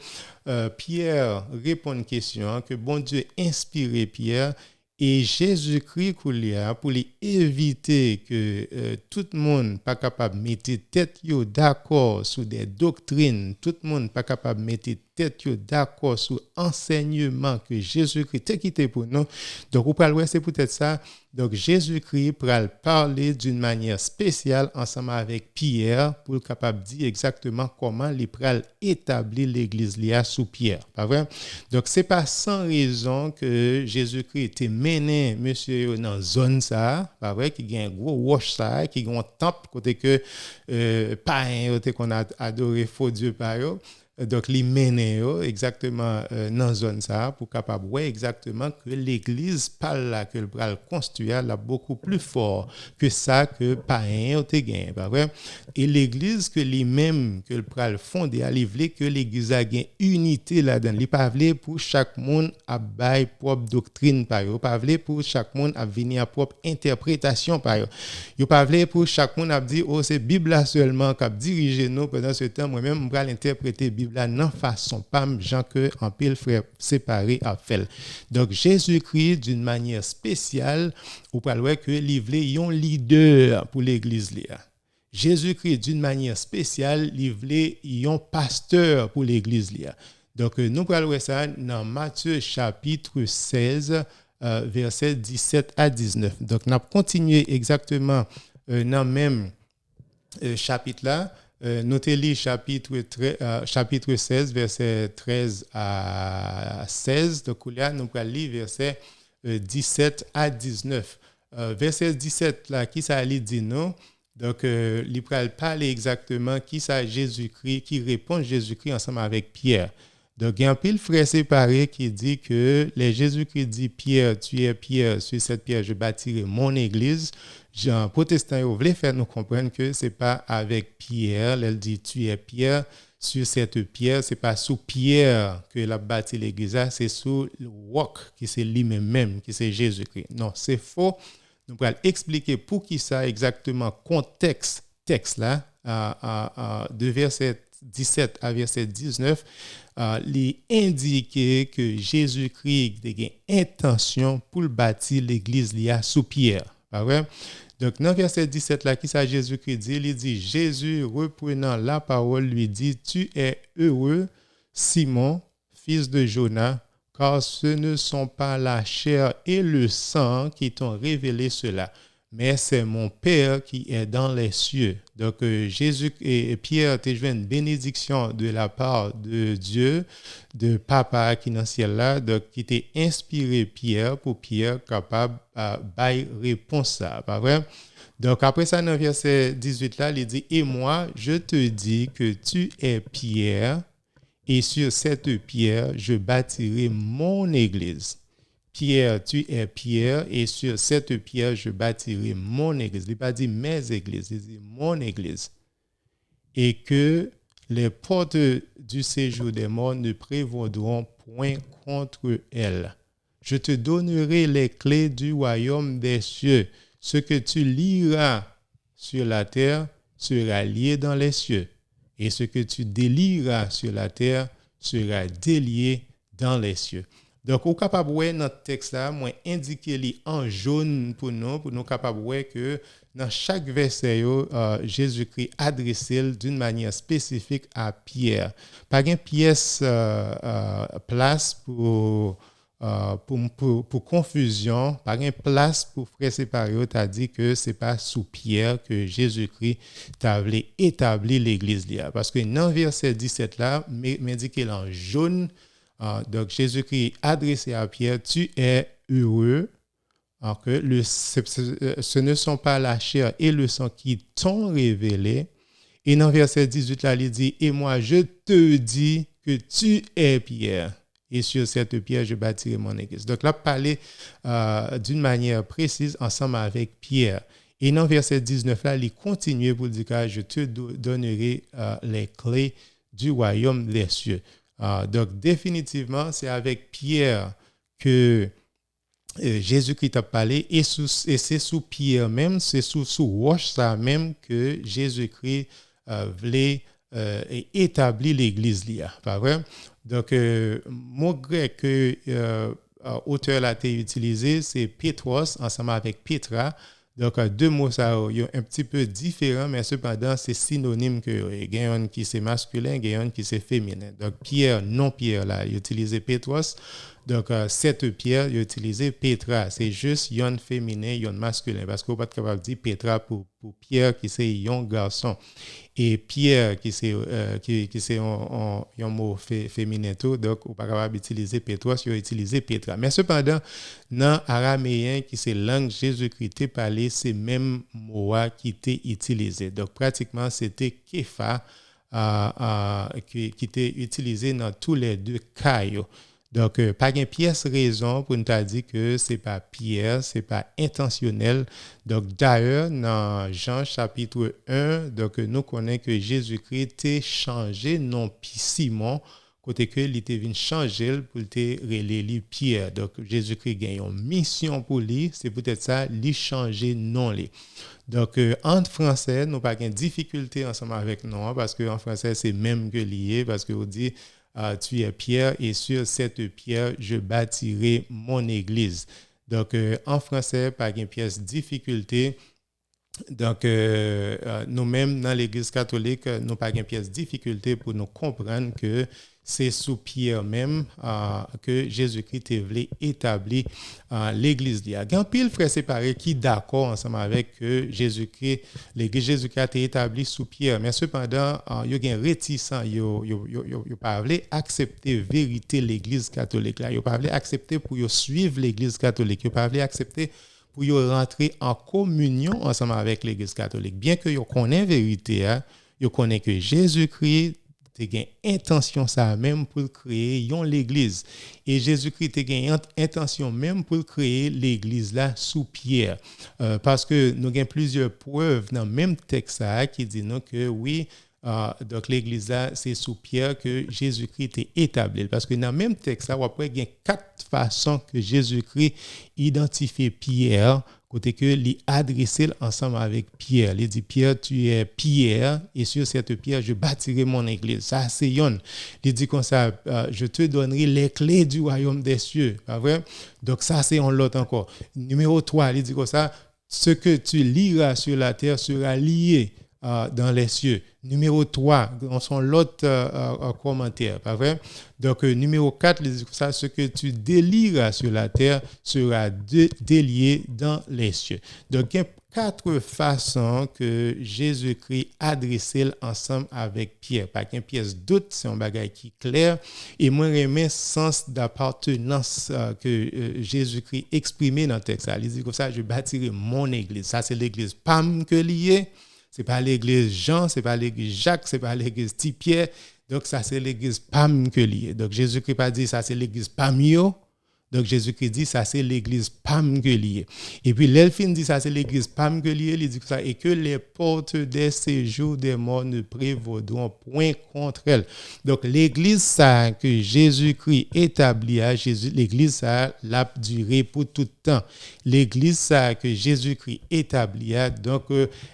Pierre répond à une question, que bon Dieu inspiré Pierre. Et Jésus-Christ, pour lui éviter que tout le monde pas capable de mettre tête d'accord sur des doctrines, tout le monde pas capable de mettre tête d'accord sur enseignement que Jésus-Christ a quitté pour nous. Donc, vous parlez, c'est peut-être ça. Donc, Jésus-Christ pourra parler d'une manière spéciale ensemble avec Pierre pour être capable de dire exactement comment il pourra établir l'église là sous Pierre. Pas vrai? Donc, ce n'est pas sans raison que Jésus-Christ était mené, monsieur, dans une zone ça, pas vrai, qui a un gros wash ça, qui a un temple, côté que païen, qu'on a adoré faux Dieu par eux. Donc, les mener exactement dans la zone ça pour capable ouais exactement que l'église par là que le bral construire là beaucoup plus fort que ça que païen te gagne pas vrai et l'église que lui-même que le bral fondé à livrer que l'église a gain unité là-dedans il pas veut pour chaque monde à bail propre doctrine par eux pas veut pour chaque monde à venir à propre interprétation par eux il pas veut pour chaque monde à dire oh c'est Bible là seulement qui diriger nous pendant ce temps moi-même bral interpréter là non façon pas gens que en pile frère séparé a fait. Donc Jésus-Christ d'une manière spéciale ou pas voir que livré un leader pour l'église là. Jésus-Christ d'une manière spéciale livré un pasteur pour l'église là. Donc nous parlons ça dans Matthieu chapitre 16 versets 17 à 19. Donc n'a continué exactement dans même chapitre là Notez le chapitre 16, verset 13 à 16. Donc, là, nous allons lire verset 17 à 19. Verset 17, là, qui ça dit non? Donc, il va parler exactement qui ça Jésus-Christ, qui répond Jésus-Christ ensemble avec Pierre. Donc, il y a un pile frère séparé qui dit que les Jésus-Christ dit Pierre, tu es Pierre, sur cette pierre, je bâtirai mon église. Jean protestant, il voulait faire nous comprendre que ce n'est pas avec Pierre, elle dit tu es Pierre, sur cette pierre, ce n'est pas sous Pierre que la bâti l'église, c'est sous le roc qui c'est lui-même, qui c'est Jésus-Christ. Non, c'est faux. Nous allons expliquer pour qui ça exactement, contexte, texte là, de verset 17 à verset 19, il indique que Jésus-Christ a une intention pour bâtir l'église sous pierre. Pas vrai? Donc, dans verset 17, là, qui ça Jésus-Christ dit? Il dit, Jésus, reprenant la parole, lui dit, tu es heureux, Simon, fils de Jonas, car ce ne sont pas la chair et le sang qui t'ont révélé cela, mais c'est mon Père qui est dans les cieux. Donc, Jésus et Pierre ont joué une bénédiction de la part de Dieu, de Papa qui est dans le ciel là, donc qui t'a inspiré Pierre pour Pierre capable de répondre ça, pas vrai? Donc, après ça, dans verset 18 là, il dit, et moi, je te dis que tu es Pierre, et sur cette pierre, je bâtirai mon église. Pierre, tu es Pierre, et sur cette pierre, je bâtirai mon église. Il n'a pas dit mes églises, il dit mon église. Et que les portes du séjour des morts ne prévaudront point contre elle. Je te donnerai les clés du royaume des cieux. Ce que tu liras sur la terre sera lié dans les cieux. Et ce que tu délieras sur la terre sera délié dans les cieux. Donc, au capable de voir notre texte là, moi indiquer en jaune pour nous capable de voir que dans chaque verset, Jésus-Christ adressé d'une manière spécifique à Pierre. Pas une pièce place pour confusion, pas une place pour frère séparé, tu as dit que ce n'est pas sous Pierre que Jésus-Christ t'a voulu établir l'église là. Parce que dans verset 17 là, m'indiqué en jaune. Donc, Jésus-Christ adressé à Pierre, tu es heureux, que ce ne sont pas la chair et le sang qui t'ont révélé. Et dans verset 18, là, il dit, et moi, je te dis que tu es Pierre. Et sur cette pierre, je bâtirai mon église. Donc, là, parler d'une manière précise ensemble avec Pierre. Et dans verset 19, là, il continue pour dire que je te donnerai les clés du royaume des cieux. Donc, définitivement, c'est avec Pierre que Jésus-Christ a parlé et c'est sous Pierre même, c'est sous roche ça même que Jésus-Christ voulait établir l'église là, pas vrai? Donc, mot grec que auteur l'a utilisé, c'est Petros ensemble avec Petra. Donc, deux mots ça un petit peu différents, mais cependant, c'est synonyme que il y a un qui c'est masculin, il y a un qui c'est féminin. Donc, Pierre, non Pierre, là, il utilisé Petros. Donc, cette pierre, il utilisé Petra. C'est juste yon féminin, yon masculin. Parce qu'on n'est pas capable de dire Petra pour Pierre, qui c'est yon garçon. Et Pierre, qui c'est un mot féminin tout. Donc, on n'est pas capable d'utiliser Petros, il a utilisé Petra. Mais cependant, dans l'araméen, qui c'est langue Jésus-Christ parlé, c'est même mot qui était utilisé. Donc, pratiquement, c'était Képha qui était utilisé dans tous les deux cas. Donc, pas une pièce raison pour nous dire que ce n'est pas Pierre, ce n'est pas intentionnel. Donc, d'ailleurs, dans Jean chapitre 1, donc, nous connaissons que Jésus-Christ a changé non Simon, côté que il était venu changer pour te relayer Pierre. Donc, Jésus-Christ a une mission pour lui, c'est peut-être ça, lui changer non lui. Donc, en français, nous n'avons pas de difficulté ensemble avec nous, parce qu'en français, c'est même que lié, parce qu'on dit tu es Pierre et sur cette pierre, je bâtirai mon église. Donc, en français, pas une pièce difficulté Donc, nous-mêmes, dans l'Église catholique, nous n'avons pas de pièce difficulté pour nous comprendre que c'est sous Pierre même que Jésus-Christ a voulu établir l'Église. Il y a un pile frère séparé qui d'accord ensemble avec que Jésus-Christ, l'Église Jésus-Christ a été établie sous Pierre. Mais cependant, il y a un réticent, il n'y a pas voulu accepter vérité l'Église catholique. Il n'y a pas voulu accepter pour suivre l'Église catholique. Il n'y a pas voulu accepter pour rentrer en communion ensemble avec l'Église catholique. Bien que vous connaissez la vérité, vous connaissez que Jésus-Christ a une intention ça même pour créer l'Église. Et Jésus-Christ a une intention même pour créer l'Église là sous Pierre. Parce que nous avons plusieurs preuves dans le même texte qui disent que oui, donc l'église là, c'est sous Pierre que Jésus-Christ est établi. Parce que dans le même texte, il y a 4 façons que Jésus-Christ identifie Pierre, côté que l'y adressé ensemble avec Pierre. Il dit Pierre, tu es Pierre, et sur cette pierre, je bâtirai mon église. Ça, c'est yon. Il dit comme ça, je te donnerai les clés du royaume des cieux. Pas vrai? Donc ça, c'est en l'autre encore. Numéro 3, il dit comme ça, ce que tu liras sur la terre sera lié dans les cieux. Numéro 3, dans son l'autre commentaire, pas vrai? Donc, numéro 4, ça, ce que tu délieras sur la terre sera délié dans les cieux. Donc, il y a 4 façons que Jésus-Christ adressait ensemble avec Pierre. Pas qu'une pièce doute, c'est un bagage qui est clair. Et moi, j'aime le sens d'appartenance que Jésus-Christ exprimait dans le texte. Il dit comme ça, je bâtirai mon église. Ça, c'est l'église Pam que lié. C'est pas l'église Jean, c'est pas l'église Jacques, c'est pas l'église Pierre. Donc ça c'est l'église Pam que lié. Donc Jésus-Christ pas dit ça c'est l'église Pamio. Donc Jésus-Christ dit ça c'est l'église Pam que lié. Et puis l'Elphine dit ça c'est l'église Pam que lié, il dit ça et que les portes des séjours des morts ne prévaudront point contre elle. Donc l'église ça que Jésus-Christ établit à Jésus, l'église ça l'a duré pour tout temps. L'église ça que Jésus-Christ établit à donc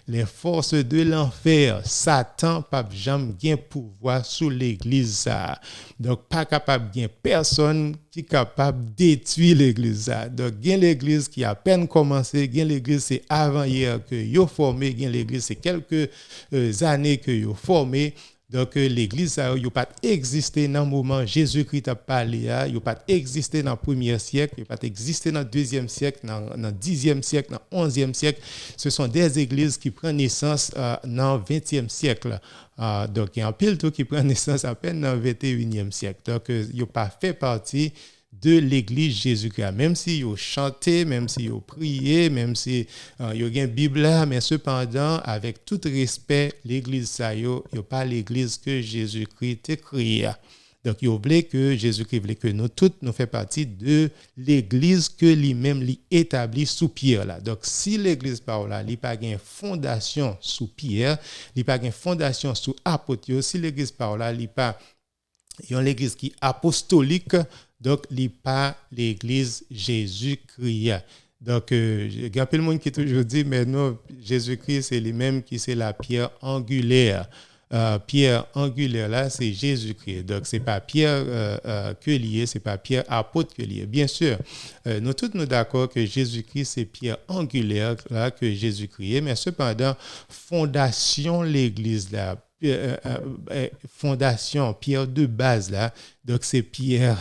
les forces de l'enfer, Satan pas jamais gain pouvoir sur l'église ça. Donc pas capable gain personne qui est capable de détruire l'église. Donc, il y a l'église qui a à peine commencé, il y a l'église c'est avant-hier que vous formé, il y a l'église c'est quelques années que vous formé. Donc, l'église ça n'a pas existé dans le moment Jésus-Christ a parlé, il n'a pas existé dans le premier siècle, il n'a pas existé dans le deuxième siècle, dans le 10e siècle, dans le 11e siècle. Ce sont des églises qui prennent naissance dans le 20e siècle. Donc, il y a un pile tout qui prend naissance à peine dans le 21e siècle. Donc, il n'a pas fait partie de l'église Jésus-Christ. Même si vous chantez, même si vous priez, même si vous avez une Bible là, mais cependant, avec tout respect, l'église ça, il n'y a pas l'église que Jésus-Christ a créée. Donc, il voulait que Jésus-Christ voulait que nous toutes nous fassions partie de l'église que lui-même lui établit sous Pierre là. Donc, si l'église par là, il n'y a pas une fondation sous Pierre, il n'y a pas une fondation sous apôtre, si l'église par là, il n'y a pas une église qui est apostolique, donc il n'y a pas l'église Jésus-Christ. Donc, il y a plein de monde qui toujours dit, mais non, Jésus-Christ, c'est lui-même qui c'est la pierre angulaire. Pierre angulaire là, c'est Jésus-Christ. Donc, c'est pas Pierre que lié, c'est pas Pierre apôtre que lié. Bien sûr, nous tous nous d'accord que Jésus-Christ, c'est pierre angulaire là que Jésus-Christ. Mais cependant, fondation l'église là, fondation, pierre de base là, donc c'est pierre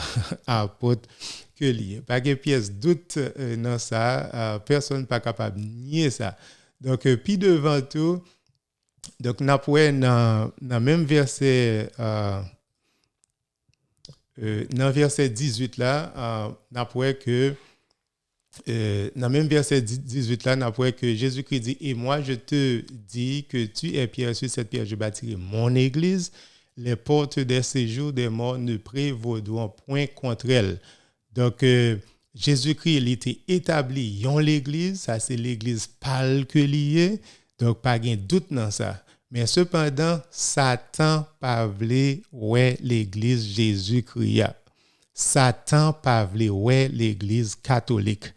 apôtre que lié. Pas de pièce doute dans ça, personne n'est pas capable de nier ça. Donc, puis devant tout, donc, dans le même verset, dans verset 18 là, on que dans le même verset 18 là, on que Jésus-Christ dit, et moi je te dis que tu es pierre, sur cette pierre je bâtirai mon église, les portes des séjours des morts ne prévaudront point contre elle. Donc, Jésus-Christ il était établi dans l'église, ça c'est l'église pâle que lié. Donc, pas de doute dans ça. Mais cependant, Satan pas voulu ouais l'église Jésus-Christ. Satan pas voulu ouais l'église catholique.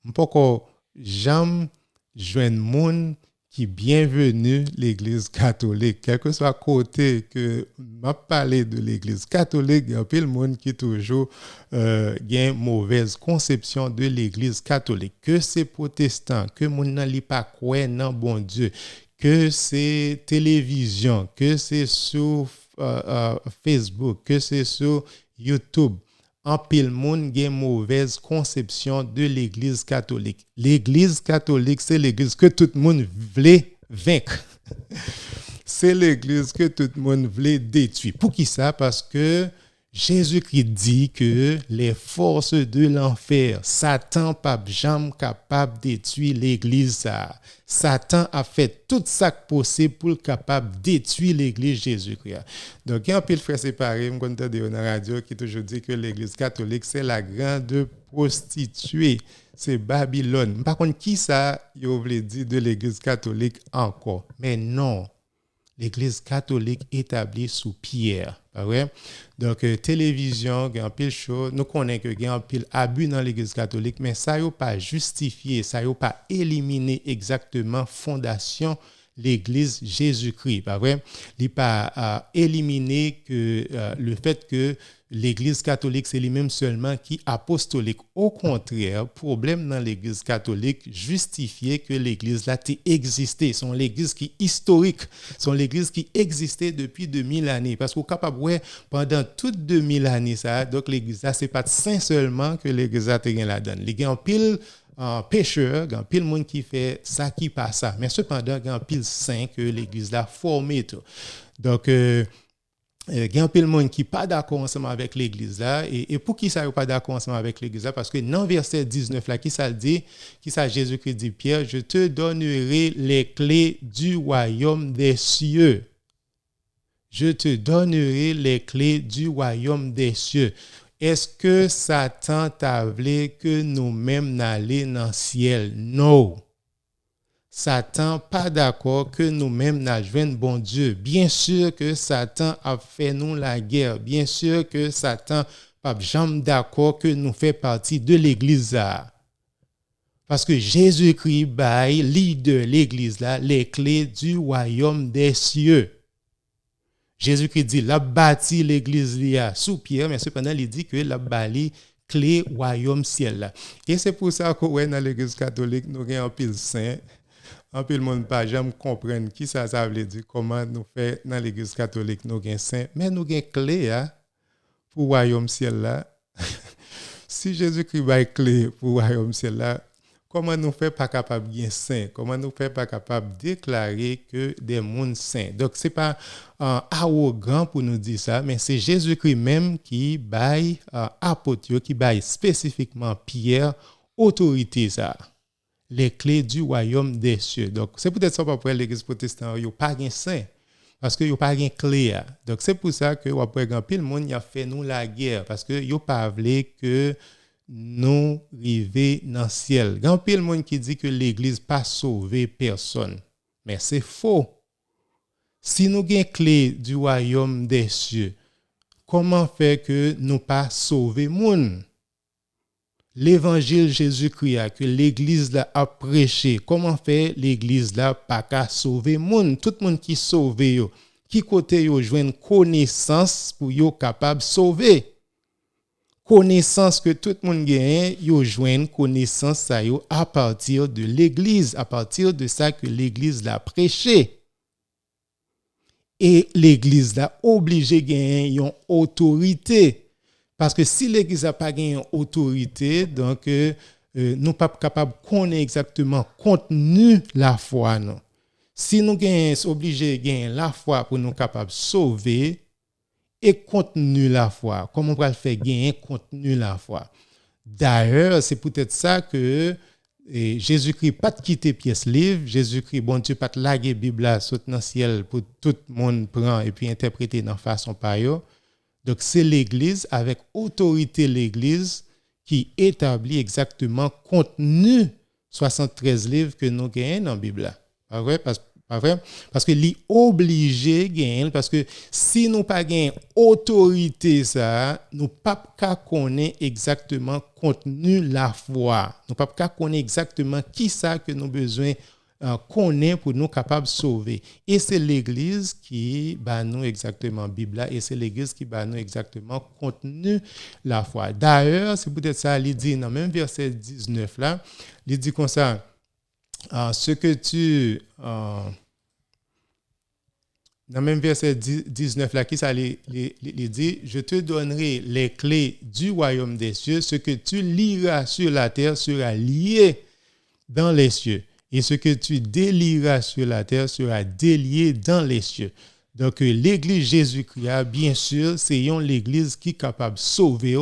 M'poko j'aime joindre monde qui bienvenue l'église catholique. Quel que soit côté que m'a parlé de l'église catholique, il y a plein de monde qui toujours une mauvaise conception de l'église catholique. Que c'est protestant, que moun nan li pas croire nan bon Dieu, que c'est télévision, que c'est sur Facebook, que c'est sur YouTube. En pile monde a une mauvaise conception de l'église catholique. L'église catholique, c'est l'église que tout le monde voulait vaincre. C'est l'église que tout le monde voulait détruire. Pour qui ça? Parce que Jésus-Christ dit que les forces de l'enfer, Satan pas jamais capable de détruire l'église. Satan a fait tout ça possible pour capable de détruire l'église Jésus-Christ. Donc, il y a un peu de frères séparés, je entends dans la radio qui toujours dit que l'église catholique, c'est la grande prostituée. C'est Babylone. Par contre, qui ça, il voulait dire de l'église catholique encore? Mais non. L'église catholique établie sous Pierre. Pas vrai? Donc, télévision, il y a un pile chose. Nous connaissons qu'il y a un pile abus dans l'église catholique, mais ça n'a pas justifié, ça n'a pas éliminé exactement fondation l'église Jésus-Christ. Pas vrai? Il n'a pas éliminé que, le fait que l'église catholique, c'est lui-même seulement qui est apostolique. Au contraire, problème dans l'église catholique justifiait que l'église là existé. C'est l'église qui est historique. C'est l'église qui existait depuis 2000 années. Parce qu'on est capable, ouais, pendant toutes 2000 années, ça, donc l'église là, c'est pas saint seulement que l'église là te la donne. Il y a un pile pécheur, il y a un pile monde qui fait ça qui passe ça. Mais cependant, il y a un pile saint que l'église là formé tout. Donc, il y a un peu de monde qui n'est pas d'accord ensemble avec l'église là. Et pour qui ça n'est pas d'accord ensemble avec l'église là? Parce que dans verset 19 là, qui ça dit? Qui ça Jésus-Christ dit, Pierre, je te donnerai les clés du royaume des cieux. Je te donnerai les clés du royaume des cieux. Est-ce que Satan t'a voulu que nous-mêmes n'allions dans le ciel? Non. Satan pas d'accord que nous-mêmes n'ajoignons bon Dieu. Bien sûr que Satan a fait nous la guerre. Bien sûr que Satan pas jamais d'accord que nous fait partie de l'église là. Parce que Jésus-Christ baille leader l'église là les clés du royaume des cieux. Jésus-Christ dit l'a bâti l'église là sous pierre, mais cependant il dit que l'a bâti clé royaume ciel là. Et c'est pour ça que ouais, dans l'église catholique nous avons un pile saint. Un peu le monde pas jamais comprendre qui ça veut dire comment nous fait dans l'église catholique nous gain saint mais nous gain clé pour royaume ciel là. Si Jésus-Christ va clé pour royaume ciel là, comment nous fait pas capable gain saint? Comment nous fait pas capable déclarer que des mondes saints? Donc c'est pas arrogant pour nous dire ça, mais c'est Jésus-Christ même qui baille apôtre, qui baille spécifiquement Pierre autorité ça. Les clés du royaume des cieux. Donc, c'est peut-être ça pourquoi l'église protestante, il n'y a pas de saint. Parce qu'il n'y a pas de clé. Donc, c'est pour ça que, après, le monde a fait nous la guerre. Parce qu'il n'y a pas voulu que nous arrivions dans le ciel. Il y a le monde qui dit que l'église n'a pas sauvé personne. Mais c'est faux. Si nous avons une clé du royaume des cieux, comment faire que nous pas sauver le monde? L'évangile Jésus-Christ que l'église là a prêché, comment faire l'église là pas qu'à sauver monde, tout le monde qui sauve yo, qui côté yo joindre connaissance pour yo capable sauver. Connaissance que tout le monde gagne, yo joindre connaissance ça yo à partir de l'église, à partir de ça que l'église l'a prêché. Et l'église là obligé gagner une autorité. Parce que si l'église n'a pas gagné autorité, donc nous ne sommes pas capables de connaître exactement contenu la foi. Non. Si nous sommes obligés de gagner la foi pour nous capables de sauver et contenu la foi, comment on va le faire gagner contenu la foi? D'ailleurs, c'est peut-être ça que Jésus-Christ pas quitté pièce livre, Jésus-Christ, bon Dieu, pas laguer Bible là, saute dans le ciel pour tout le monde prendre et puis interpréter dans façon pareille. Donc, c'est l'Église, avec autorité l'Église, qui établit exactement contenu 73 livres que nous gagnons dans la Bible. Pas vrai? Pas vrai? Parce que l'y obligé gagne parce que si nous pas gagne autorité ça, nous pas qu'à connaître exactement contenu la foi. Nous pas qu'à connaître exactement qui ça que nous besoin connaît pour nous capables de sauver. Et c'est l'Église qui bat nous exactement Bible là, et c'est l'Église qui bat nous exactement contenu la foi. D'ailleurs, c'est peut-être ça, il dit dans même verset 19 là, il dit comme ça, ce que tu... dans le même verset 19 là, qui ça il dit, je te donnerai les clés du royaume des cieux, ce que tu liras sur la terre sera lié dans les cieux, et ce que tu délieras sur la terre sera délié dans les cieux. Donc l'église Jésus-Christ, bien sûr, c'est l'église qui est capable de sauver.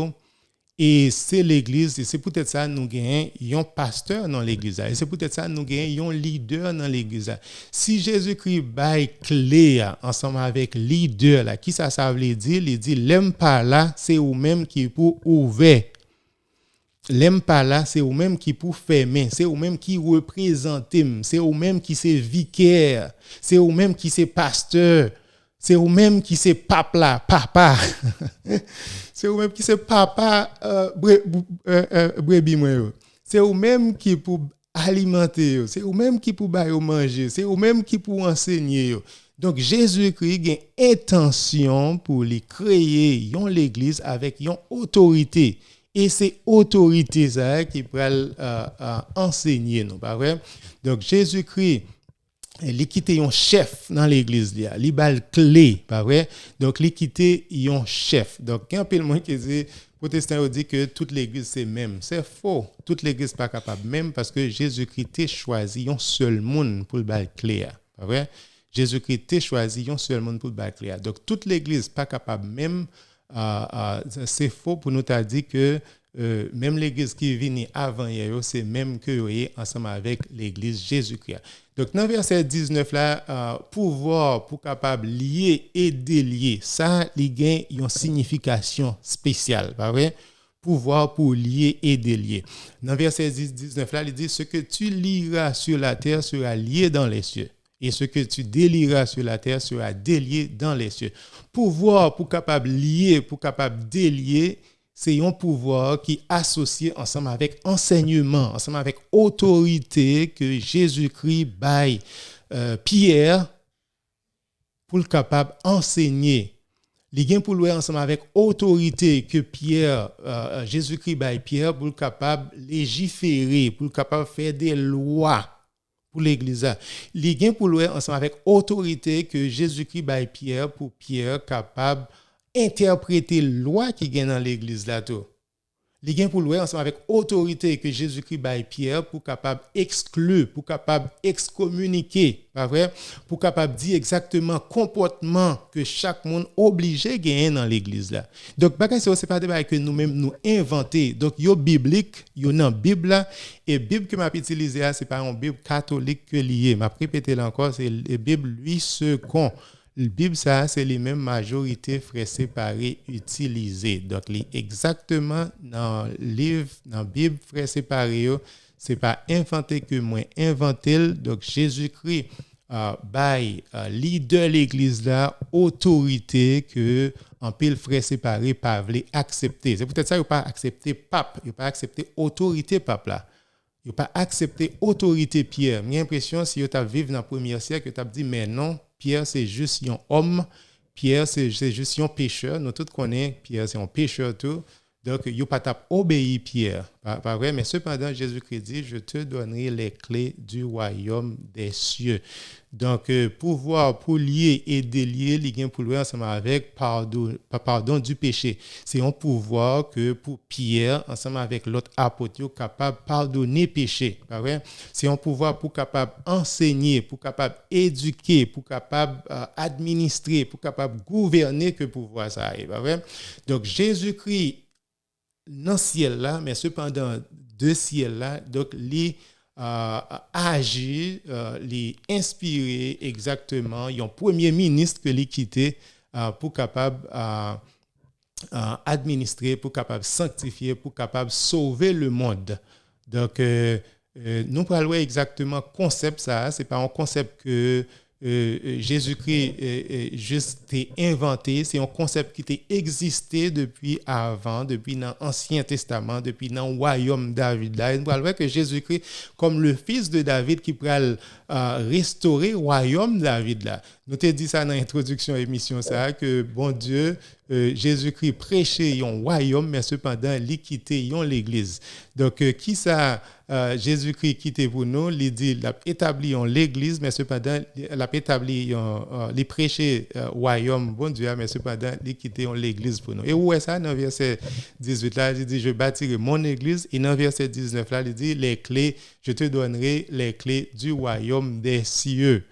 Et c'est l'église, et c'est peut-être ça nous gagnons un pasteur dans l'église. Et c'est peut-être ça nous gagnons un leader dans l'église. Si Jésus-Christ baille clé ensemble avec leader là, qui ça veut dire? Il dit l'aime pas là, c'est ou même qui pour ouvrir. L'aime pas là, c'est ou même qui pour fermer, c'est ou même qui représente, c'est ou même qui c'est vicaire, c'est ou même qui c'est pasteur. C'est ou même qui c'est papa. C'est ou même qui c'est papa brebis moi. C'est ou même qui pour alimenter, c'est ou même qui pour bailler manger, c'est ou même qui pour enseigner. Donc Jésus-Christ a une intention pour les créer l'église avec une autorité. Et c'est autorité ça qui peut enseigner nous, pas vrai? Donc Jésus-Christ il quitté un chef dans l'église là, il bal clé, pas vrai? Donc il quitté un chef. Donc quand peu le monde qui dit protestant dit que toute l'église c'est même, c'est faux. Toute l'église pas capable même parce que Jésus-Christ a choisi un seul monde pour le bal clé, pas vrai? Jésus-Christ a choisi un seul monde pour le bal clé. Donc toute l'église pas capable même c'est faux pour nous t'a dit que même l'église qui est venue avant hier, c'est même que vous êtes ensemble avec l'église Jésus-Christ. Donc, dans le verset 19 là, pouvoir pour capable lier et délier, ça, il y a une signification spéciale, pas vrai? Pouvoir pour lier et délier. Dans le verset 19 là, il dit ce que tu lieras sur la terre sera lié dans les cieux. Et ce que tu délieras sur la terre sera délié dans les cieux. Pouvoir pour capable lier, pour capable délier, c'est un pouvoir qui est associé ensemble avec enseignement, ensemble avec autorité que Jésus-Christ baille Pierre pour le capable enseigner. Il y a pour lui ensemble avec autorité que Pierre, Jésus-Christ baille Pierre pour le capable légiférer, pour le capable faire des lois pour l'église. Il y a pour lui ensemble avec autorité que Jésus-Christ baille Pierre pour Pierre capable interpréter la loi qui est dans l'église là tout. Les gains pour louer ensemble avec autorité que Jésus-Christ baille Pierre pour capable exclure, pour capable excommuniquer, pas vrai? Pour capable dire exactement comportement que chaque monde obligé gagner dans l'église là. Donc bagay c'est pas des bagay que nous-mêmes nous inventer. Donc yo biblique, yo dans Bible là et Bible que m'a utilisé c'est pas une Bible catholique que lié. M'a répété là encore c'est la Bible lui second. La Bible, ça, c'est les mêmes majorités frères séparés utilisées. Donc, exactement dans le livre, dans la Bible, frères séparés, ce n'est pas inventé que moi, inventé. Donc, Jésus-Christ, leader de l'église là, autorité que en pile frères séparés pas veulent accepter. C'est peut-être ça, il pas accepter pape, il pas accepter autorité pape là. Il pas accepter autorité Pierre. J'ai l'impression si tu as vécu dans le premier siècle, tu as dit mais non, Pierre c'est juste un homme, Pierre c'est juste un pécheur, nous tous connaissons Pierre c'est un pécheur tout. Donc il pas obéi Pierre, pas vrai, mais cependant Jésus-Christ dit je te donnerai les clés du royaume des cieux. Donc pouvoir pour lier et délier, il y a pour lui ensemble avec pardon du péché. C'est un pouvoir que pour Pierre ensemble avec l'autre apôtre capable pardonner péché, pas vrai? C'est un pouvoir pour capable enseigner, pour capable éduquer, pour capable administrer, pour capable gouverner que pouvoir ça arrive, pas vrai? Donc Jésus-Christ dans le ciel là, mais cependant de ciel là, donc les agir, les inspirer exactement, un premier ministre que les quitter pour capable administrer, pour capable sanctifier, pour capable sauver le monde. Donc nous parlons exactement concept ça, c'est pas un concept que Jésus-Christ juste est inventé, c'est un concept qui était existé depuis avant, depuis l'Ancien Testament, depuis dans le royaume David. Là, on voit que Jésus-Christ, comme le fils de David, qui pourrait restaurer le royaume David. Là. Nous t'ai dit ça dans l'introduction de l'émission, ça, que bon Dieu, Jésus-Christ prêchait un royaume, mais cependant, il quittait l'église. Donc, qui ça, Jésus-Christ quitté pour nous, il dit, il a établi l'église, mais cependant, il a établi, il prêchait royaume, bon Dieu, mais cependant, il quittait l'église pour nous. Et où est ça, dans verset 18 là, il dit, je bâtirai mon église, et dans verset 19 là, il dit, les clés, je te donnerai les clés du royaume des cieux.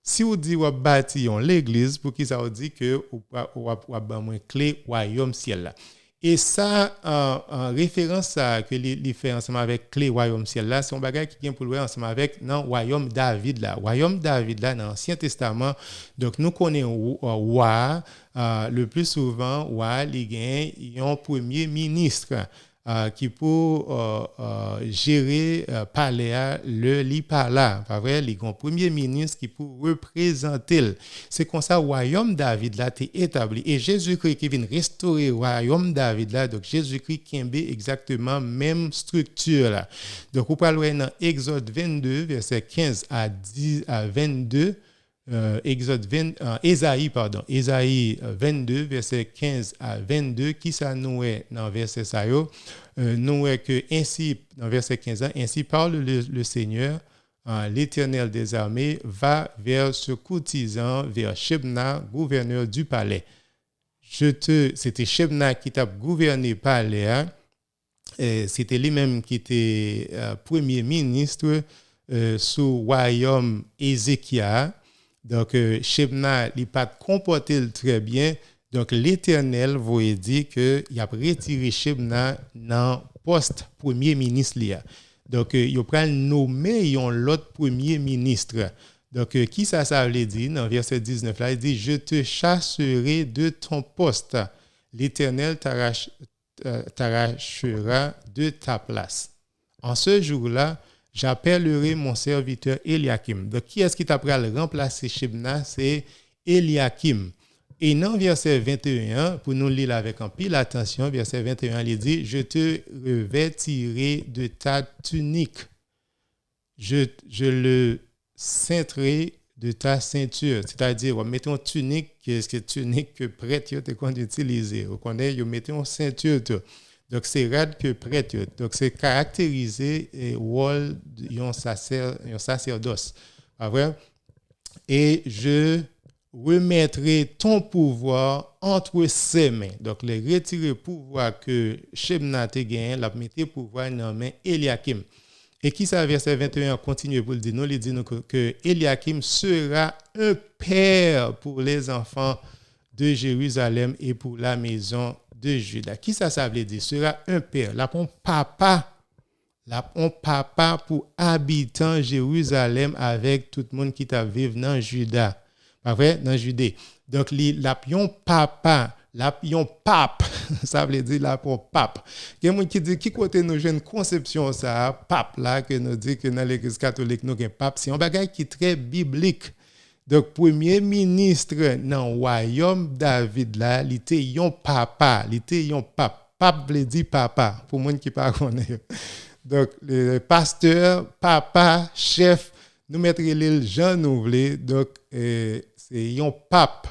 Si vous dites que vous bâtissez l'église, pour qui ça vous dit que vous avez une clé royaume ciel là. Et ça, en référence à que les fait ensemble avec clé royaume ciel là, c'est un bagage qui vient pour le ensemble avec non royaume David là. Royaume David là dans l'Ancien Testament. Donc nous connaissons roi le plus souvent roi il gagne un premier ministre. Qui pour gérer palais le l'ipala pas vrai les grands premier ministre qui pour représenter c'est comme ça royaume David là est établi et Jésus-Christ qui vient restaurer royaume David là donc Jésus-Christ qui a exactement même structure là donc on parle dans Exode 22 verset 15 à 10 à 22 Ésaïe 22 verset 15 à 22 qui ça nous est dans verset ça yo nous est que ainsi dans verset 15 ainsi parle le Seigneur l'Éternel des armées va vers ce courtisan vers Shebna gouverneur du palais c'était Shebna qui t'a gouverné palais hein? C'était lui-même qui était premier ministre sous royaume Ézéchias. Donc, Shebna, il n'a pas comporté très bien. Donc, l'Éternel voulait dire qu'il a retiré Shebna dans le poste premier ministre. Donc, il a nommé l'autre premier ministre. Donc, qui ça veut dire? Dans verset 19, là, il dit « Je te chasserai de ton poste. L'Éternel t'arrachera de ta place. » En ce jour-là, j'appellerai mon serviteur Eliakim. Donc, qui est-ce qui t'a remplacer Shebna? C'est Eliakim. Et dans verset 21, pour nous lire avec un pile attention, verset 21, il dit, je te revêtirai de ta tunique. Je le cinterai de ta ceinture. C'est-à-dire, mettons tunique, qu'est-ce que tunique que prêtre te qu'on utilise. Vous connaissez, mettons ceinture. Donc, c'est raide que prêtre. Donc, c'est caractérisé et rôle d'un sacerdoce. Pas vrai? Et je remettrai ton pouvoir entre ses mains. Donc, les retirer pouvoir que Shebna te gagne, la mettre pouvoir dans la main Eliakim. Et qui ça, verset 21, continue pour le dire, nous, il dit que Eliakim sera un père pour les enfants de Jérusalem et pour la maison de Juda. Qui ça veut dire? Sera un père. Là, on papa pour habitant Jérusalem avec tout le monde qui t'a vécu dans Juda. Pas vrai? Dans Judée. Donc, la pion papa, la pion pape. Ça veut dire la pion pape. Il y a des gens qui disent, qui côté nous j'ai une conception ça, pape là, que nous dit que dans l'église catholique, nous avons pape. C'est un bagage qui est très biblique. Donc, premier ministre dans le royaume David, là, il était un papa, il était un pape. Pape veut dire papa, pour les gens qui ne connaissent pas. Donc, le pasteur, papa, chef, nous mettrons les gens nouvelés. Donc, c'est un pape.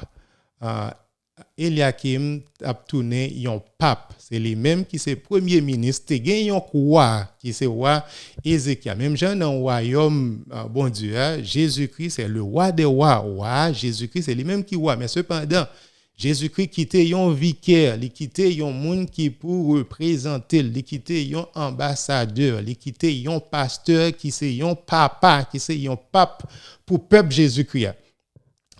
Eliakim a tourné un pape. C'est lui-même qui est premier ministre. Il y a un roi qui est roi Ézéchias. Même dans le royaume, bon Dieu, Jésus-Christ, c'est le roi des rois. Jésus-Christ, c'est lui-même qui est roi. Mais cependant, Jésus-Christ quittait un vicaire, il quittait un monde qui pour représenter, il quittait un ambassadeur, il quittait un pasteur qui c'est un papa, qui c'est un pape pour peuple Jésus-Christ.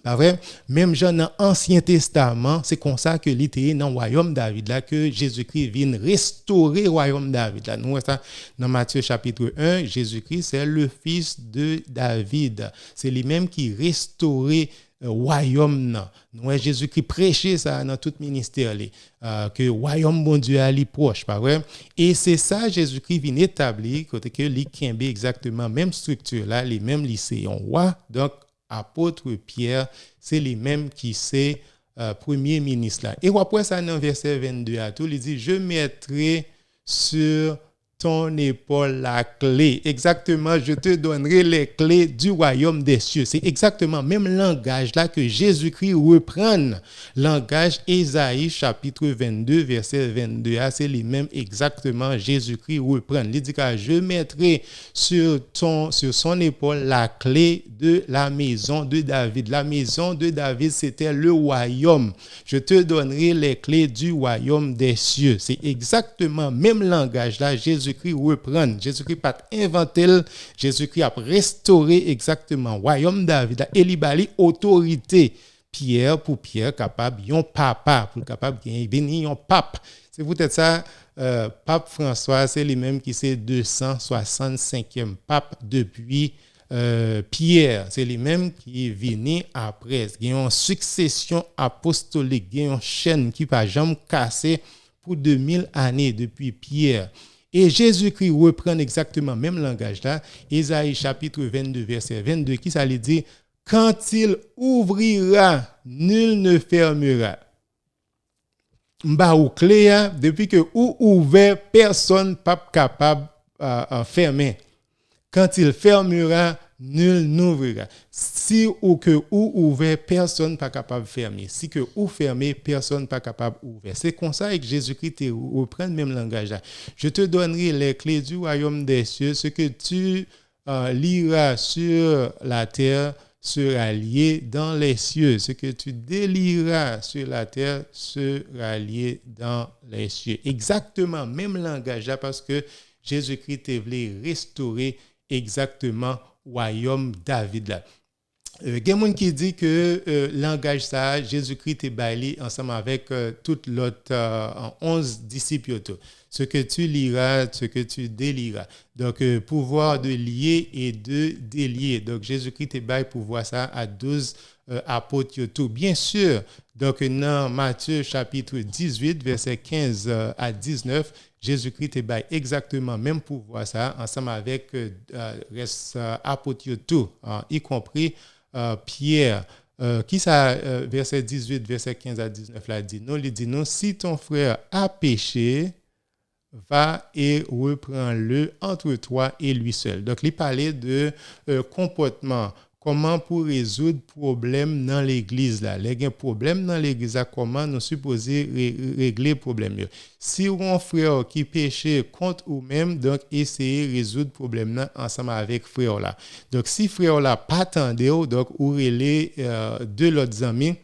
Pas vrai? Même dans l'Ancien Testament, c'est comme ça que l'était dans le royaume David là que Jésus-Christ vient restaurer le royaume David là. Nous ça dans Matthieu chapitre 1, Jésus-Christ c'est le fils de David. C'est lui-même qui restaurait royaume. Nous Jésus-Christ prêchait ça dans tout ministère que le royaume bon Dieu est proche, pas vrai? Et c'est ça Jésus-Christ vient établir côté que li kembe exactement même structure là, les mêmes lycées en roi. Donc apôtre Pierre, c'est lui-même qui c'est premier ministre là. Et après ça dans verset 22 à tout, il dit je mettrai sur ton épaule la clé. Exactement, je te donnerai les clés du royaume des cieux. C'est exactement le même langage là que Jésus-Christ reprend. Langage Ésaïe chapitre 22 verset 22. C'est le même exactement Jésus-Christ reprend. Il dit que je mettrai sur son épaule la clé de la maison de David. La maison de David, c'était le royaume. Je te donnerai les clés du royaume des cieux. C'est exactement le même langage là. Jésus-Christ reprend. Jésus-Christ pas inventé, Jésus-Christ a restauré exactement royaume David et il a autorité Pierre pour Pierre capable yon papa pour capable venir yon pape. C'est peut-être ça pape François, c'est lui-même qui c'est 265e pape depuis Pierre, c'est lui-même qui est venu après. Il y a une succession apostolique, il y a une chaîne qui pas jamais cassée pour 2000 années depuis Pierre. Et Jésus-Christ reprend exactement le même langage là. Ésaïe chapitre 22, verset 22, qui ça lui dit, quand il ouvrira, nul ne fermera. M'ba ou clé, depuis que ou ouvert, personne pas capable de fermer. Quand il fermera, nul n'ouvrira. Si ou que ou ouvert, personne pas capable de fermer. Si que ou fermé, personne pas capable d'ouvrir. C'est comme ça que Jésus-Christ reprend le même langage là. Je te donnerai les clés du royaume des cieux. Ce que tu liras sur la terre sera lié dans les cieux. Ce que tu délieras sur la terre sera lié dans les cieux. Exactement même langage là parce que Jésus-Christ voulait restaurer exactement royaume David là. Il y a des gens qui disent que langage ça Jésus-Christ est baillé ensemble avec toute l'autre 11 disciples. Ce que tu liras, ce que tu délieras. Donc pouvoir de lier et de délier. Donc Jésus-Christ est baillé pouvoir ça à 12 apôtres tout. Bien sûr, donc dans Matthieu chapitre 18 verset 15 à 19, Jésus-Christ est baillé exactement même pouvoir ça ensemble avec reste apôtres tout, y compris Pierre. Qui ça verset 18 verset 15 à 19 là dit non, il dit non, si ton frère a péché, va et reprends-le entre toi et lui seul. Donc il parlait de comportement. Comment pour résoudre problème dans l'église là? Les problème dans l'église là, comment nous supposer régler problème yo? Si on frère qui péché contre ou même, donc essayer résoudre problème là ensemble avec frère là. Donc si frère là pas attendé, donc ou relé deux l'autre amis,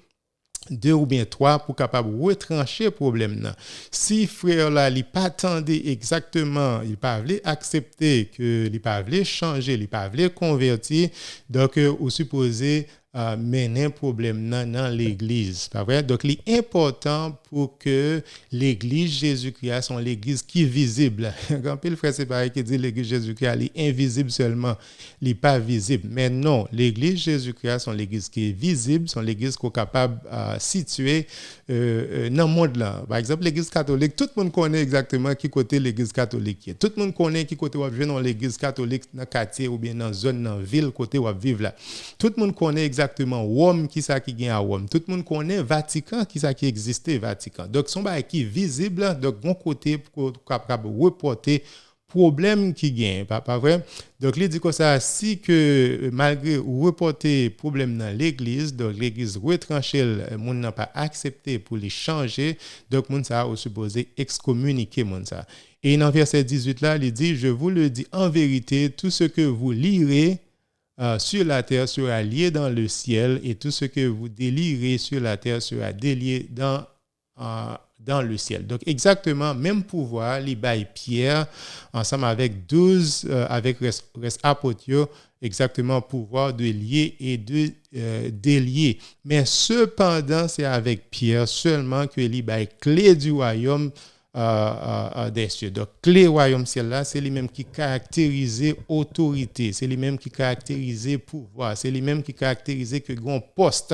deux ou bien trois pour capable retrancher problème là. Si frère là il pas attendait exactement, il pas voulait accepter que il pas voulait changer, il pas voulait convertir, donc ou supposé mener problème dans l'église, pas vrai? Donc il est important pour que l'église Jésus-Christ soit l'église qui est visible. Quand le frère c'est pareil qui dit l'église Jésus-Christ elle est invisible seulement, il n'est pas visible. Mais non, l'église Jésus-Christ sont l'église qui est visible, sont l'église qui est capable situer dans le monde là. Par exemple, l'église catholique, tout le monde connaît exactement qui côté l'église catholique est. Tout le monde connaît qui côté on vient dans l'église catholique dans quartier ou bien dans zone dans ville côté on vivre là. Tout le monde connaît exactement Rome qui ça qui gagne à Rome. Tout le monde connaît Vatican qui ça qui existait Vatican. Donc son bail qui visible donc bon côté pour capable reporter problème qui gagne pas vrai. Donc il dit que ça si que malgré reporter problème dans l'église, donc l'église retrancher monde n'a pas accepté pour les changer, donc monde ça a supposé excommuniquer monde ça. Et dans verset 18 là, il dit je vous le dis en vérité, tout ce que vous lirez sur la terre sera lié dans le ciel et tout ce que vous délierez sur la terre sera délié dans le ciel. Donc exactement même pouvoir les bail Pierre ensemble avec 12 avec reste apôtres exactement pouvoir de lier et de délier. Mais cependant c'est avec Pierre seulement que les bail clé du royaume des cieux. Donc, les royaumes ciel là, c'est lui-même qui caractérise autorité, c'est lui-même qui caractérise pouvoir, c'est lui-même qui caractérise que grand poste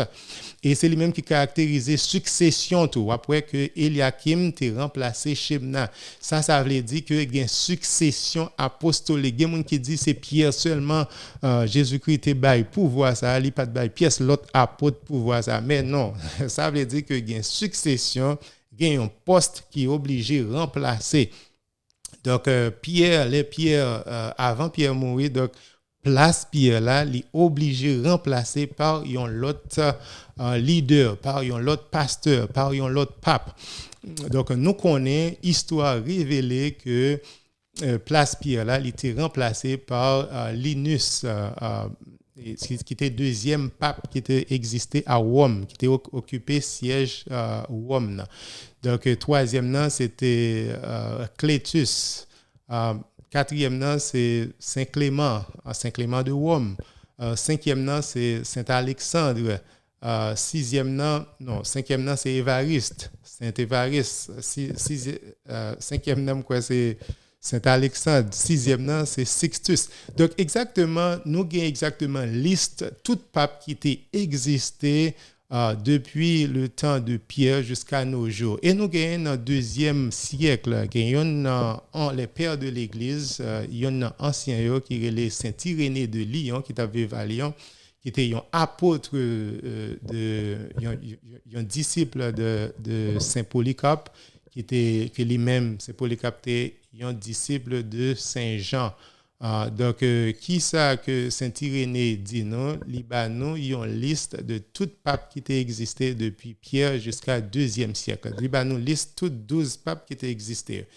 et c'est lui-même qui caractérise succession tout. Après que Eliakim t'est remplacé Shebna, ça veut dire que il y a une succession apostolique. Il y a des gens qui disent c'est Pierre seulement Jésus-Christ te bail pouvoir ça, il pas de bail Pierre l'autre apôtre pouvoir ça, mais non, ça veut dire que il y a une succession, il y a un poste qui est obligé de remplacer. Donc Pierre, avant Pierre mourir, donc place Pierre là, il est obligé de remplacer par un autre leader, par un autre pasteur, par un autre pape. Donc nous connaissons histoire révélée que place Pierre là, il était remplacé par Linus qui était deuxième pape qui était existé à Rome, qui était occupé siège à Rome. Donc troisième nom c'était Clétus. Quatrième nom c'est Saint Clément, Saint Clément de Rome. Cinquième nom c'est Saint Alexandre. Sixième nom, non, cinquième nom c'est Évariste, Saint Évariste. Cinquième nom quoi c'est Saint-Alexandre, sixième nom, c'est Sixtus. Donc, exactement, nous avons exactement liste tout pape qui était existé depuis le temps de Pierre jusqu'à nos jours. Et nous avons dans le deuxième siècle, les pères de l'Église, il y a un ancien qui est Saint Irénée de Lyon, qui était vécu à Lyon, qui était un apôtre, un disciple de Saint Polycarpe, que lui-même, Saint Polycarpe était un disciple de Saint Jean. Donc, qui ça que Saint Irénée dit non? Libanon, il y a une liste de tout papes qui étaient existé depuis Pierre jusqu'à 2e siècle. Libanon liste tous 12 papes qui étaient existés.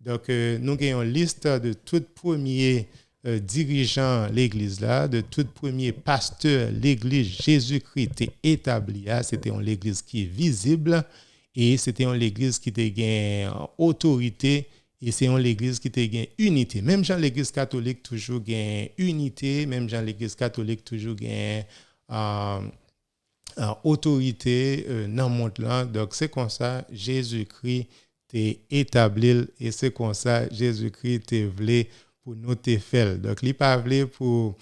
Donc, nous avons une liste de tout premiers dirigeants de l'Église là, de tout premier pasteur l'Église Jésus-Christ était établi. C'était une Église qui est visible et c'était une Église qui était gain autorité. Et c'est l'église qui a une unité. Même dans l'église catholique, toujours une unité. Même dans l'église catholique, toujours une autorité dans le monde là. Donc, c'est comme ça, Jésus-Christ est établi. Et c'est comme ça, Jésus-Christ est voulu pour nous te faire. Donc, il n'est pas voulu pour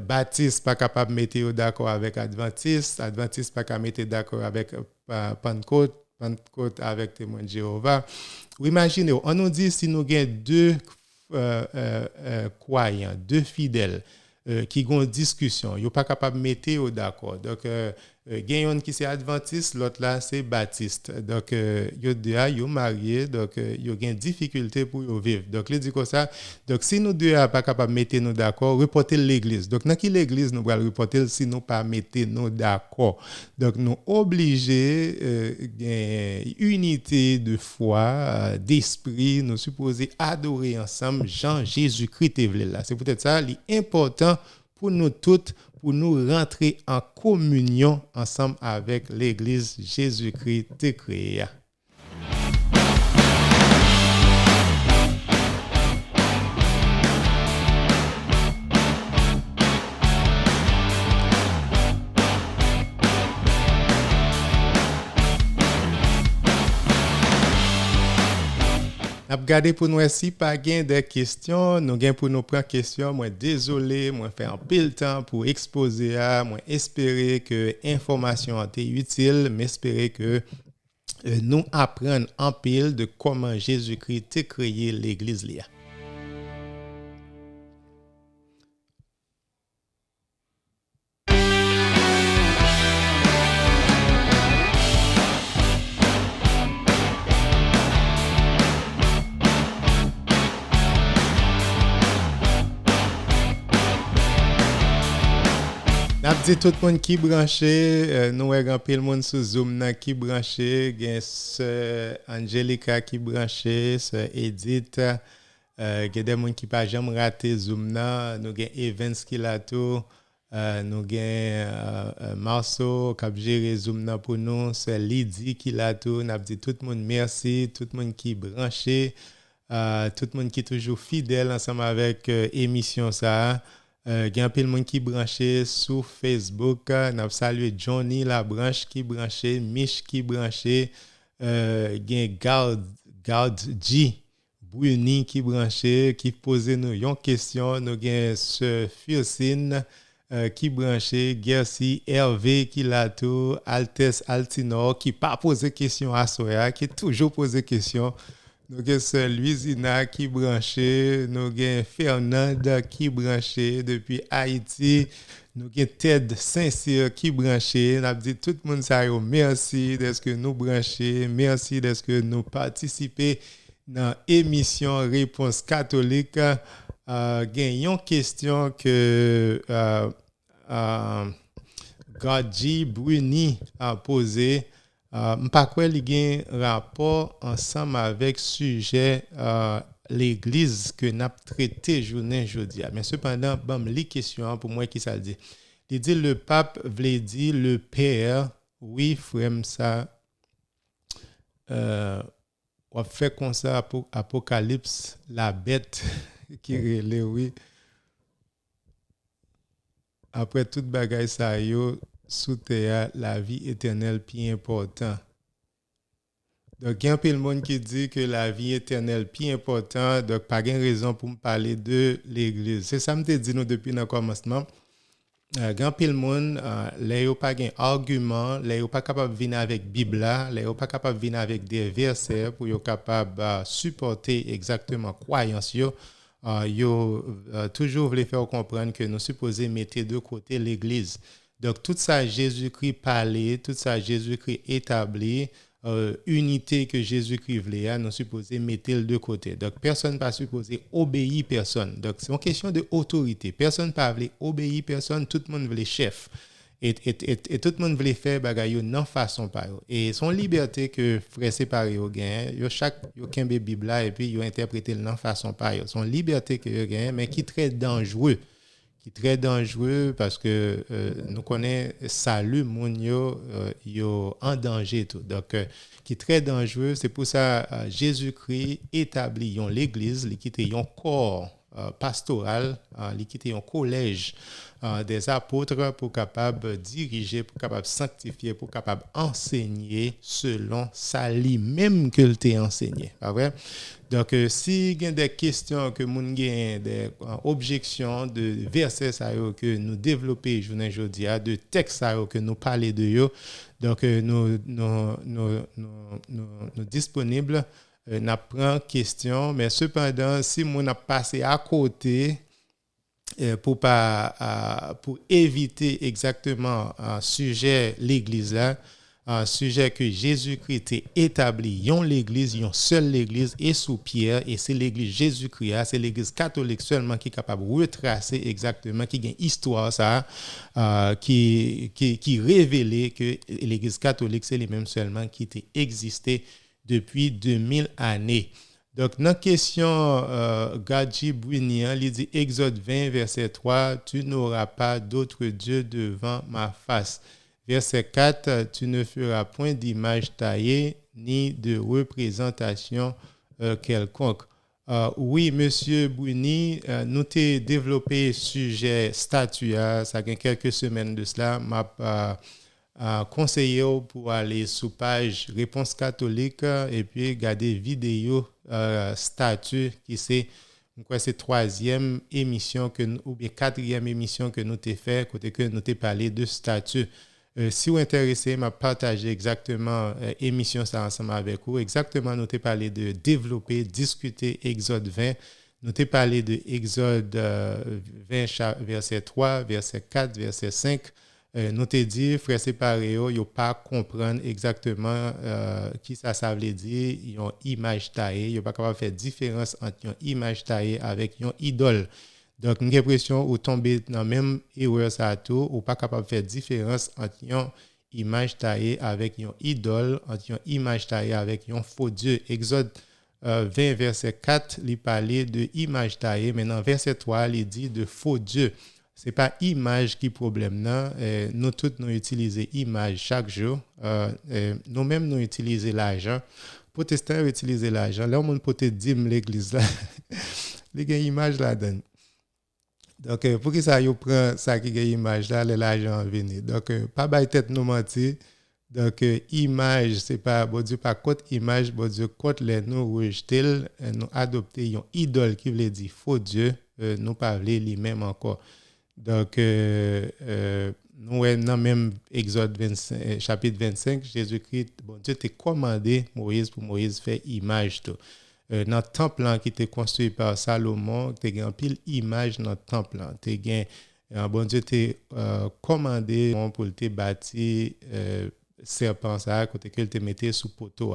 Baptiste, pas capable de mettre d'accord avec Adventiste. Adventiste, pas capable de mettre d'accord avec Pentecôte. Pentecôte avec témoin de Jéhovah. Imaginez, on nous dit si nous avons deux croyants, deux fidèles qui ont une discussion, ils ne sont pas capables de mettre d'accord. Donc, il y a un qui c'est adventiste, l'autre là c'est baptiste. Donc, ils sont mariés, donc ils ont une difficulté pour vivre. Donc, il dit comme ça. Donc, si nous deux ne sommes pas capables de mettre nous d'accord, reporter l'église. Donc, dans quelle église nous allons reporter si nous ne pas mettre nous d'accord? Donc, nous obligés unité de foi, d'esprit, nous supposés adorer ensemble Jean Jésus-Christ est là. C'est peut-être ça l'important pour nous toutes, pour nous rentrer en communion ensemble avec l'Église Jésus-Christ te créé. N'a regardé pour nous si pas gain des questions, nous gain pour nous prendre questions, moi désolé, moi faire un pile temps pour exposer moi espérer que information été utile, mais espérer que nous apprendre en pile de comment Jésus-Christ a créé l'église là. N'a dit tout le monde qui branché, nous avons un peu le monde sur Zoom qui branché, gen sœur Angelica qui branché, sœur Edith, gen des monde qui pas jamais raté Zoom là, nous avons Evans qui là tout, nous avons Marceau qui a géré Zoom là pour nous, c'est Lydie qui là tout, n'a dit tout le monde merci, tout le monde qui branché, tout le monde qui est toujours fidèle ensemble avec émission ça. Il y a un peu de monde qui branché sur Facebook. Nous salué Johnny Labranche qui branché, Mich qui branché, il y a God G. Bruni qui branché, qui posait nous une question. Nous avons Sœur Fiocine qui branché, Gersi Hervé qui l'a tout, Altesse Altinor qui pas posé question à Soya, qui toujours posé question. Nous avons Sœur Louisina qui branché, nous avons Fernande qui branché depuis Haïti. Nous avons Ted Saint-Cyr qui branché. Nous avons dit tout le monde ça merci d'être que nous branché, merci d'être que nous participez dans l'émission Réponse catholique. Une question que Gadji Bruni a posée. Je ne sais pas qu'il y a un rapport ensemble avec le sujet l'église que nous avons traité journée aujourd'hui. Mais cependant, les questions pour moi qui ça dit. Il dit le pape voulait dire le père, oui, frère, ça. On fait comme ça Apocalypse, la bête qui relève, oui. Après toute bagaille ça yo sous terre, la vie éternelle plus important. Donc il y a un peu de monde qui dit que la vie éternelle plus important, donc pas de raison pour me parler de l'église. C'est ça me dit nous depuis le commencement. Grand pile monde les yo pas gain argument, les yo pas capable venir avec Bible là, les yo pas capable venir avec des versets pour yo capable supporter exactement croyance yo. Yo toujours voulait faire comprendre que nous supposons mettre de côté l'église. Donc tout ça Jésus-Christ parlait, tout ça Jésus-Christ établi, unité que Jésus-Christ voulait, nous supposons mettre de côté. Donc personne pas supposé obéir personne. Donc c'est une question de autorité. Personne pas voulait obéir personne, tout le monde voulait chef. Et tout le monde voulait faire bagaille non façon par eux. Et son liberté que frère séparé au gain, yo chaque yo kembe Bible et puis yo interpréter non façon par eux. Son liberté que yo gain mais qui très dangereux. Qui très dangereux parce que nous connaissons salut mon yo en danger tout. Donc qui très dangereux, c'est pour ça Jésus-Christ établit l'église, qui était un corps pastoral, qui était un collège des apôtres pour capable diriger, pour capable sanctifier, pour capable enseigner selon ça lui-même que t'a enseigné. Pas vrai? Donc si il y a des questions que moun gen des objections de versets ça que nous développer journée aujourd'hui, de textes ça que nous parler de yo, donc nous disponibles n'apprend question, mais cependant si mon a passé à côté pour éviter exactement un sujet l'église là, un sujet que Jésus-Christ a établi, yon l'église, yon seule l'église et sous Pierre, et c'est l'église Jésus-Christ, c'est l'église catholique seulement qui est capable de retracer exactement, qui a une histoire ça, qui révèle que l'église catholique c'est les mêmes seulement qui a existé depuis 2000 années. Donc, dans la question, Gadji Brunian, il dit Exode 20, verset 3, tu n'auras pas d'autre Dieu devant ma face. Verset 4, tu ne feras point d'image taillée ni de représentation quelconque. Oui, monsieur Bruni, nous t'ai développé sujet statue, ça fait quelques semaines de cela, m'a conseillé pour aller sur page Réponse catholique et puis regarder vidéo statut qui c'est troisième émission ou bien quatrième émission que nous t'ai fait côté que nous t'ai parlé de statut. Si vous êtes intéressé, m'a partagé exactement émission ça ensemble avec vous. Exactement, nous t'ai parlé de développer, discuter Exode 20. Nous t'ai parlé de Exode 20 verset 3, verset 4, verset 5. Nous t'ai dit frère séparé yo pas comprendre exactement qui ça veut dire une image taillée, yo pas capable faire différence entre une image taillée avec une idole. Donc j'ai l'impression ou tomber dans même erreur ça tout ou pas capable faire différence entre une image taillée avec une idole, entre une image taillée avec un faux dieu. Exode 20 verset 4, il parlait de image taillée, maintenant verset 3, il dit de faux dieu. C'est pas image qui problème non, nous tous nous utilisons image chaque jour, nous même nous utilisons l'argent. Protestants utilisent l'argent, là on monde peut te dire l'église là. Les gain image là-dedans. Donc pour qui ça yo prend ça qui gain image là l'argent venir. Donc pas bail tête nous mentir. Donc, image, c'est pas, bon Dieu, pas contre image, bon Dieu, contre les nous rejeter, nous adopter une idole qui veut dire faux Dieu, nous parler lui-même encore. Donc, nous, dans même Exode 25, chapitre 25, Jésus-Christ, bon Dieu, t'a commandé Moïse pour Moïse faire image. Tout. Dans le temple qui était construit par Salomon, tu as un pile image dans le temple. Tu as bon Dieu t'a commandé pour te bâtir serpent ça côté que te mettait sous poteau.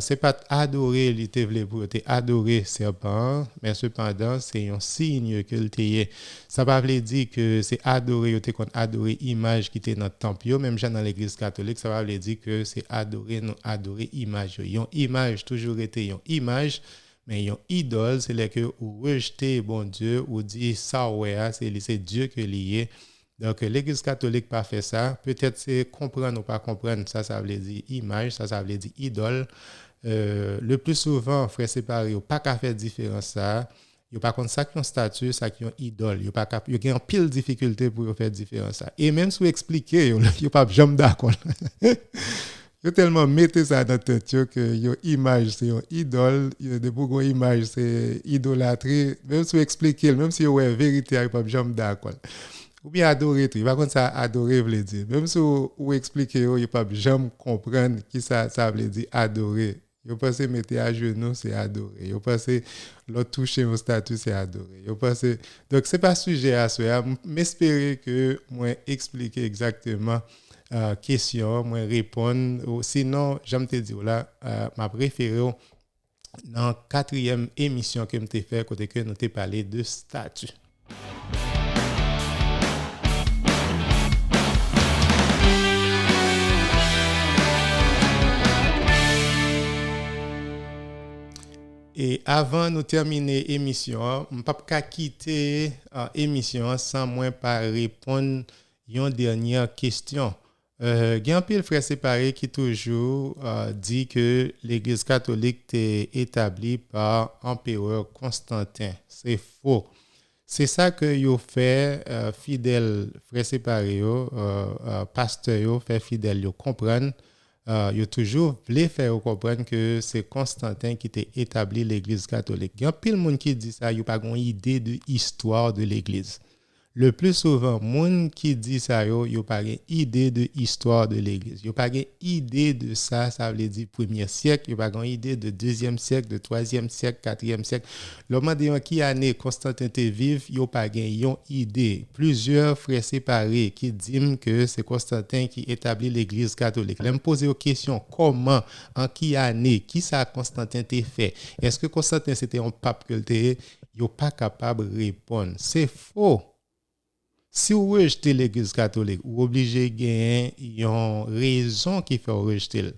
C'est pas adorer, il te voulait pour te adorer serpent, mais cependant c'est un signe que te ça pas veut dire que c'est adorer, te qu'on adorer image qui était dans le temple, même dans l'église catholique, ça va veut dire que c'est adorer non adorer image. Une image toujours été une image. Mais une idole, c'est là que vous rejetez bon Dieu, ou dit ça, ouais, c'est Dieu que lié. Donc, l'Église catholique pas fait ça. Peut-être c'est comprendre ou pas comprendre. Ça veut dire image, ça veut dire idole. Le plus souvent, frère séparé, il n'y a pas qu'à faire différence ça. Il n'y a pas contre ça qui ont statut, ça qui ont idole. Il y a un pile de difficulté pour faire différence ça. Et même si vous expliquez, il n'y a pas de jambe d'accord. Yo tellement mettez ça dans tête que yo image c'est une idole, yo de beaucoup image c'est idolâtrie, même si vous expliquez, même si vous est vérité, il pas jamais d'accord. Ou bien adorer tout, par contre ça adorer veut dire, même si vous expliquez, il pas jamais comprendre qui ça veut dire adorer. Yo pensez mettre à genoux c'est adorer. Yo pensez l'autre toucher au statut c'est adorer. Yo pensez donc c'est pas sujet à ça, m'espérer que moi expliquer exactement question, moi répondre. Sinon, j'aime te dire là, ma préférée dans la quatrième émission que je t'ai fait, côté que nous t'ai parlé de statut. Et avant de terminer l'émission, je ne peux pas quitter l'émission sans moi pas répondre à une dernière question. Il y a un peu de frères séparés qui toujours dit que l'Église catholique est établie par l'empereur Constantin. C'est faux. C'est ça que yo fait fidèles frères séparés, pasteurs fait fidèles, yo comprennent. Yo toujours voulu faire comprendre que c'est Constantin qui a établi l'Église catholique. Il y a plein de monde qui dit ça, yo pas une idée de l'histoire de l'Église. Le plus souvent, moun qui dit ça yo pas une idée de l'histoire de l'église. Yo pas une idée de ça veut dire premier siècle, yo pas une idée de deuxième siècle, de troisième siècle, quatrième siècle. Le moment de qui année Constantin était vivre, yo pas une idée. Plusieurs frères séparés qui disent que c'est Constantin qui établit l'église catholique. Là me poser aux questions comment, en qui année, qui ça Constantin t'a fait? Est-ce que Constantin c'était un pape que était yo pas capable de répondre? C'est faux. Si vous rejetez l'Église catholique, vous obligez de gagner une raison qui fait rejeter.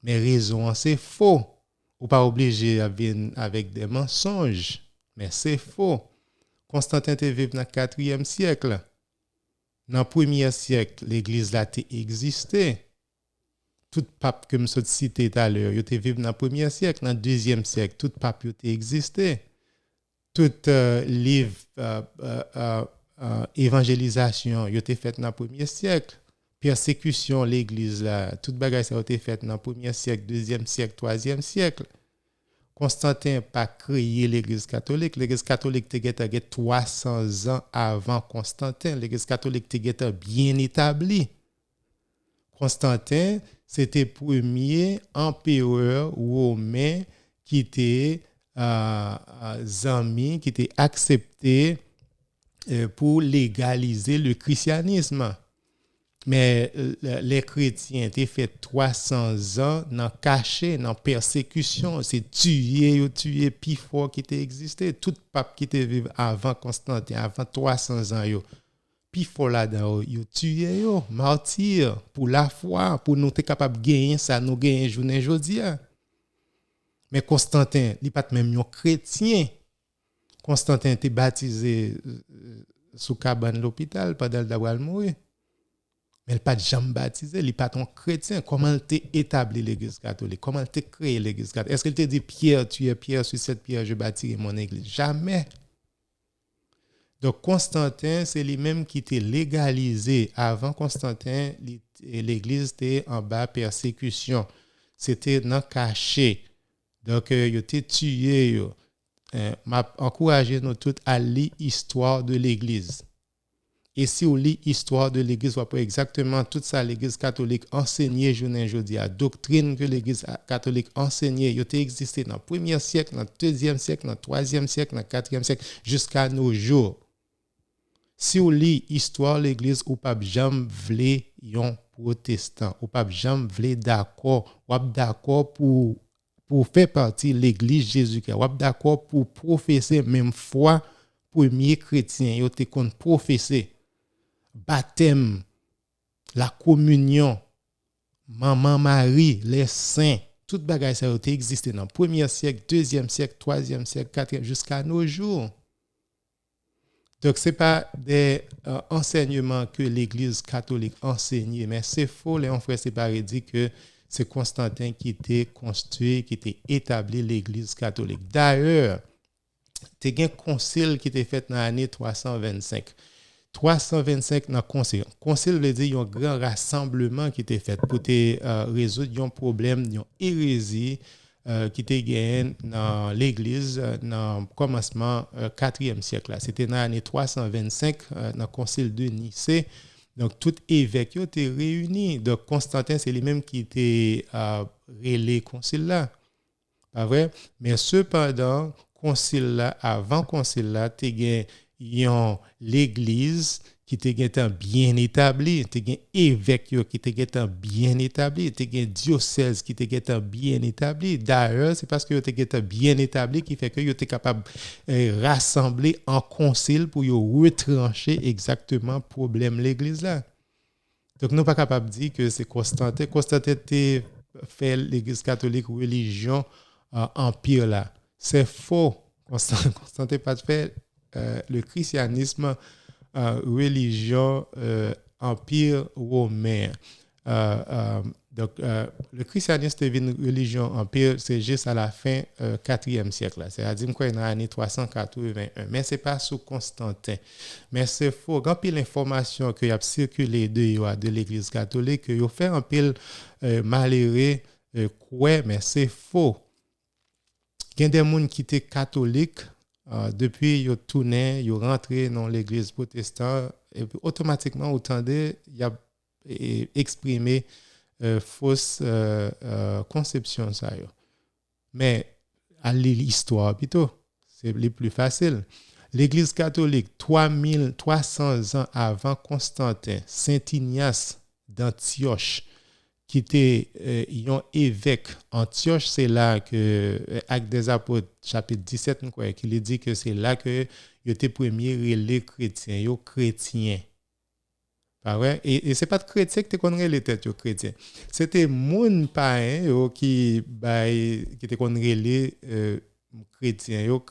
Mais raison, c'est faux. Vous pas obligé avec des mensonges. Mais c'est faux. Constantin était vivant dans le 4e siècle. Dans le 1er siècle, l'Église a existé. Tout pape que je cité tout à l'heure, il était vivant dans le 1er siècle. Dans le 2e siècle, tout pape a existé. Tout livre évangélisation, il a été fait dans le 1er siècle. Persécution, l'église, là, toute bagaille ça a été fait dans le 1er siècle, 2e siècle, 3e siècle. Constantin n'a pas créé l'église catholique. L'église catholique était 300 ans avant Constantin. L'église catholique était bien établie. Constantin, c'était le premier empereur romain qui était zami, qui était accepté pour légaliser le christianisme. Mais les chrétiens étaient fait 300 ans dans caché, dans persécution, c'est tuer plus fort qui était existé. Tout pape qui était vivant avant Constantin, avant 300 ans, plus fort là-dedans, yo tué yo, martyr pour la foi, pour nous être capable de gagner ça, nous gagner journée aujourd'hui. Mais Constantin, il n'est pas même un chrétien. Constantin était baptisé sous cabane l'hôpital pendant d'avoir mourir. Mais il n'est pas jamais baptisé, il n'est pas un chrétien. Comment il t'a établi l'église catholique? Comment il t'a créé l'église catholique? Est-ce qu'il t'a dit Pierre, tu es Pierre, sur cette pierre, je bâtirai mon église? Jamais. Donc Constantin, c'est lui-même qui t'a légalisé. Avant Constantin, il l'église était en bas persécution. C'était dans caché. Donc, ils étaient tués. M'a encouragé nous tous à lire l'histoire de l'église. Et si on lit l'histoire de l'Église, on voit exactement tout ça l'Église catholique enseignait aujourd'hui, la doctrine que l'Église catholique enseignait, il a existé dans le 1er siècle, dans le 2e siècle, dans le 3e siècle, dans le 4e siècle, jusqu'à nos jours. Si on lit l'histoire de l'Église, on ne peut pas jamais vouloir un protestant, on ne peut pas jamais vouloir d'accord, on est d'accord pour faire partie de l'Église Jésus-Christ, on est d'accord pour professer même foi, premier chrétien, il a qu'on professer. Baptême, la communion, Maman Marie, les saints, toute bagaille ça a existé dans le 1er siècle, 2e siècle, 3e siècle, 4e jusqu'à nos jours. Donc ce n'est pas des enseignements que l'Église catholique enseignait, mais c'est faux. Les frères séparés disent que c'est Constantin qui était construit, qui était établi l'Église catholique. D'ailleurs, il y a un concile qui était fait dans l'année 325. 325 dans le concile. Concile veut dire un grand rassemblement qui était fait pour résoudre un problème, une hérésie qui était gagné dans l'église dans le commencement 4e siècle. C'était dans l'année 325 dans le concile de Nicée. Donc, tout évêque était réuni. Donc, Constantin, c'est lui-même qui était relais concile là. Pas vrai? Mais cependant, concile là, avant concile là, tu as l'église qui était bien établie, tu as évêque qui était bien établi, tu as diocèse qui était bien établi. D'ailleurs, c'est parce que tu était bien établi qui fait que tu es capable de rassembler en concile pour retrancher exactement le problème de l'église là. Donc, nous ne sommes pas capables de dire que c'est Constantin. Constantin fait l'église catholique religion empire là. C'est faux. Constantin pas fait le christianisme religion empire romain. Donc, le christianisme est une religion empire, c'est juste à la fin 4e siècle. C'est-à-dire qu'il y a dans l'année 381. Mais ce n'est pas sous Constantin. Mais c'est faux. Quand il y a l'information qui a circulé de l'Église catholique, il a fait un pile malheureux, quoi, mais c'est faux. Il y a des gens qui étaient catholiques. Depuis, ils ont tourné, ils ont rentré dans l'église protestante et puis, automatiquement, autant il y a exprimé fausse conception. Ça, mais à l'histoire, plutôt, c'est le plus facile. L'église catholique, 3300 ans avant Constantin, Saint Ignace d'Antioche, qui était un évêque. Antioche, c'est là que Actes des Apôtres, chapitre 17, qui dit que c'est là que il était premier relais chrétien, yo chrétien. Pas vrai? Et c'est pas de chrétien que tu connais les têtes chrétien. C'était mon païen qui était connais les chrétiens, yo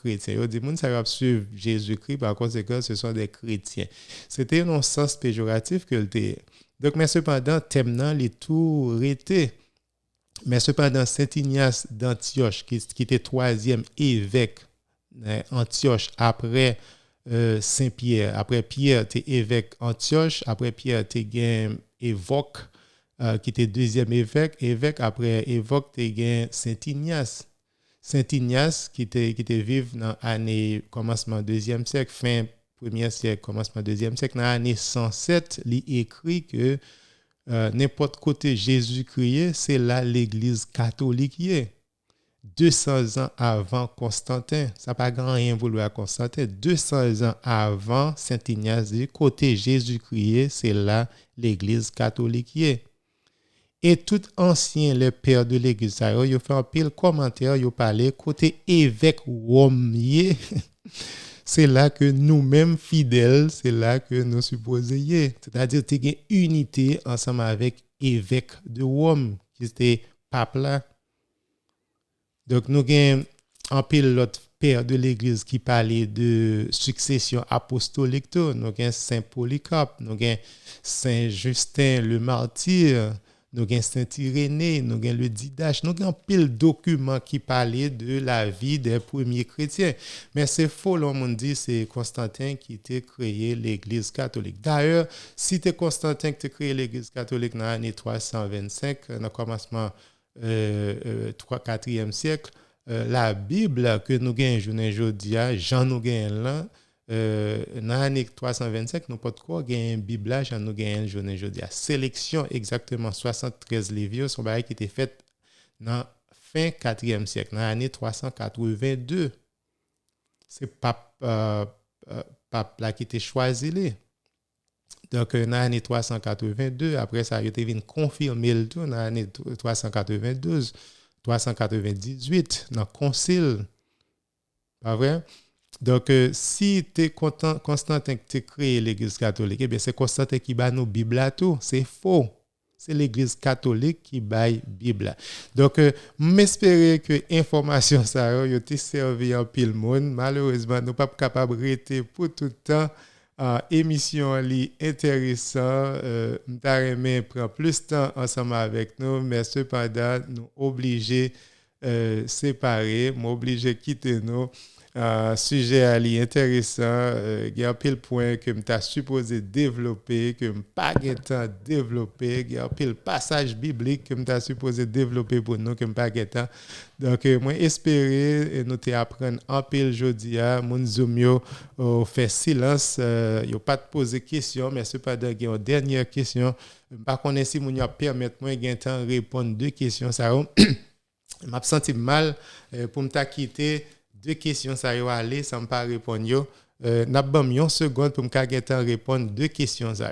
dit moun ça va suivre Jésus-Christ par conséquent ce sont des chrétiens. C'était un sens péjoratif que le donc, mais cependant, thème les tout rété. Mais cependant, Saint Ignace d'Antioche, qui était 3e évêque Antioche après Saint-Pierre. Après Pierre, tu es évêque Antioche. Après Pierre, tu es évêque qui était 2e évêque. Après évêque, tu es Saint Ignace. Saint Ignace qui était vivant dans l'année commencement 2e siècle, fin 1er siècle, commencement 2e siècle, dans l'année 107, il écrit que n'importe côté Jésus-Christ, c'est là l'église catholique y est. 200 ans avant Constantin, ça n'a pas grand rien voulu à Constantin, 200 ans avant Saint Ignace, côté Jésus-Christ, c'est là l'église catholique y est. Et tout ancien, les pères de l'église, ils ont fait un pile commentaire, ils ont parlé côté évêque romain. C'est là que nous-mêmes fidèles, c'est là que nous supposons y être. C'est-à-dire qu'il y a une unité ensemble avec l'évêque de Rome, qui était pape là. Donc, nous avons un pilote père de l'Église qui parlait de succession apostolique. Nous avons Saint Polycarpe, nous avons Saint Justin le martyr, nous avons Saint-Irénée, nous avons le Didache, nous avons pile de documents qui parlaient de la vie des premiers chrétiens. Mais c'est faux, l'on dit c'est Constantin qui a créé l'Église catholique. D'ailleurs, si c'est Constantin qui a créé l'Église catholique dans l'année 325, dans le commencement 4e siècle, la Bible que nous avons aujourd'hui, Jean nous avons là, dans l'année 325, nous pouvons gagner une Bible là, Jean nous avons aujourd'hui. Sélection exactement 73 livres, sont qui était faite dans fin 4e siècle, dans l'année 382. C'est pape là qui était choisi. Donc, dans l'année 382, après ça, il a été confirmé le tout dans l'année 392. 398 dans le concile. Pas vrai? Donc, si tu es Constantin qui a créé l'Église catholique, eh bien, c'est Constantin qui bat nos Bibles à tout. C'est faux. C'est l'Église catholique qui bat la Bible. Donc, m'espérer que l'information ça a été servi en pile monde. Malheureusement, nous ne sommes pas capables de rester pour tout le temps. Émission intéressante. Nous prend plus de temps ensemble avec nous, mais cependant, nous obligés séparer, m'obliger quitter nous. Sujet intéressant, il y a un pile point que je suis supposé développer, que je n'ai pas de temps développer, il y a un pile passage biblique que je suis supposé développer pour nous, que je n'ai pas de temps. Donc, moi, espérer nous apprendre un pile aujourd'hui, mon zoom fait silence, il n'y a pas de poser question, mais cependant, il y a une dernière question. Par contre, si vous permettez moi de temps répondre deux questions, ça je m'a senti mal pour me quitter. Deux questions, ça y est, aller, ça me pas répondre. N'a pas une seconde pour me répondre deux questions. Il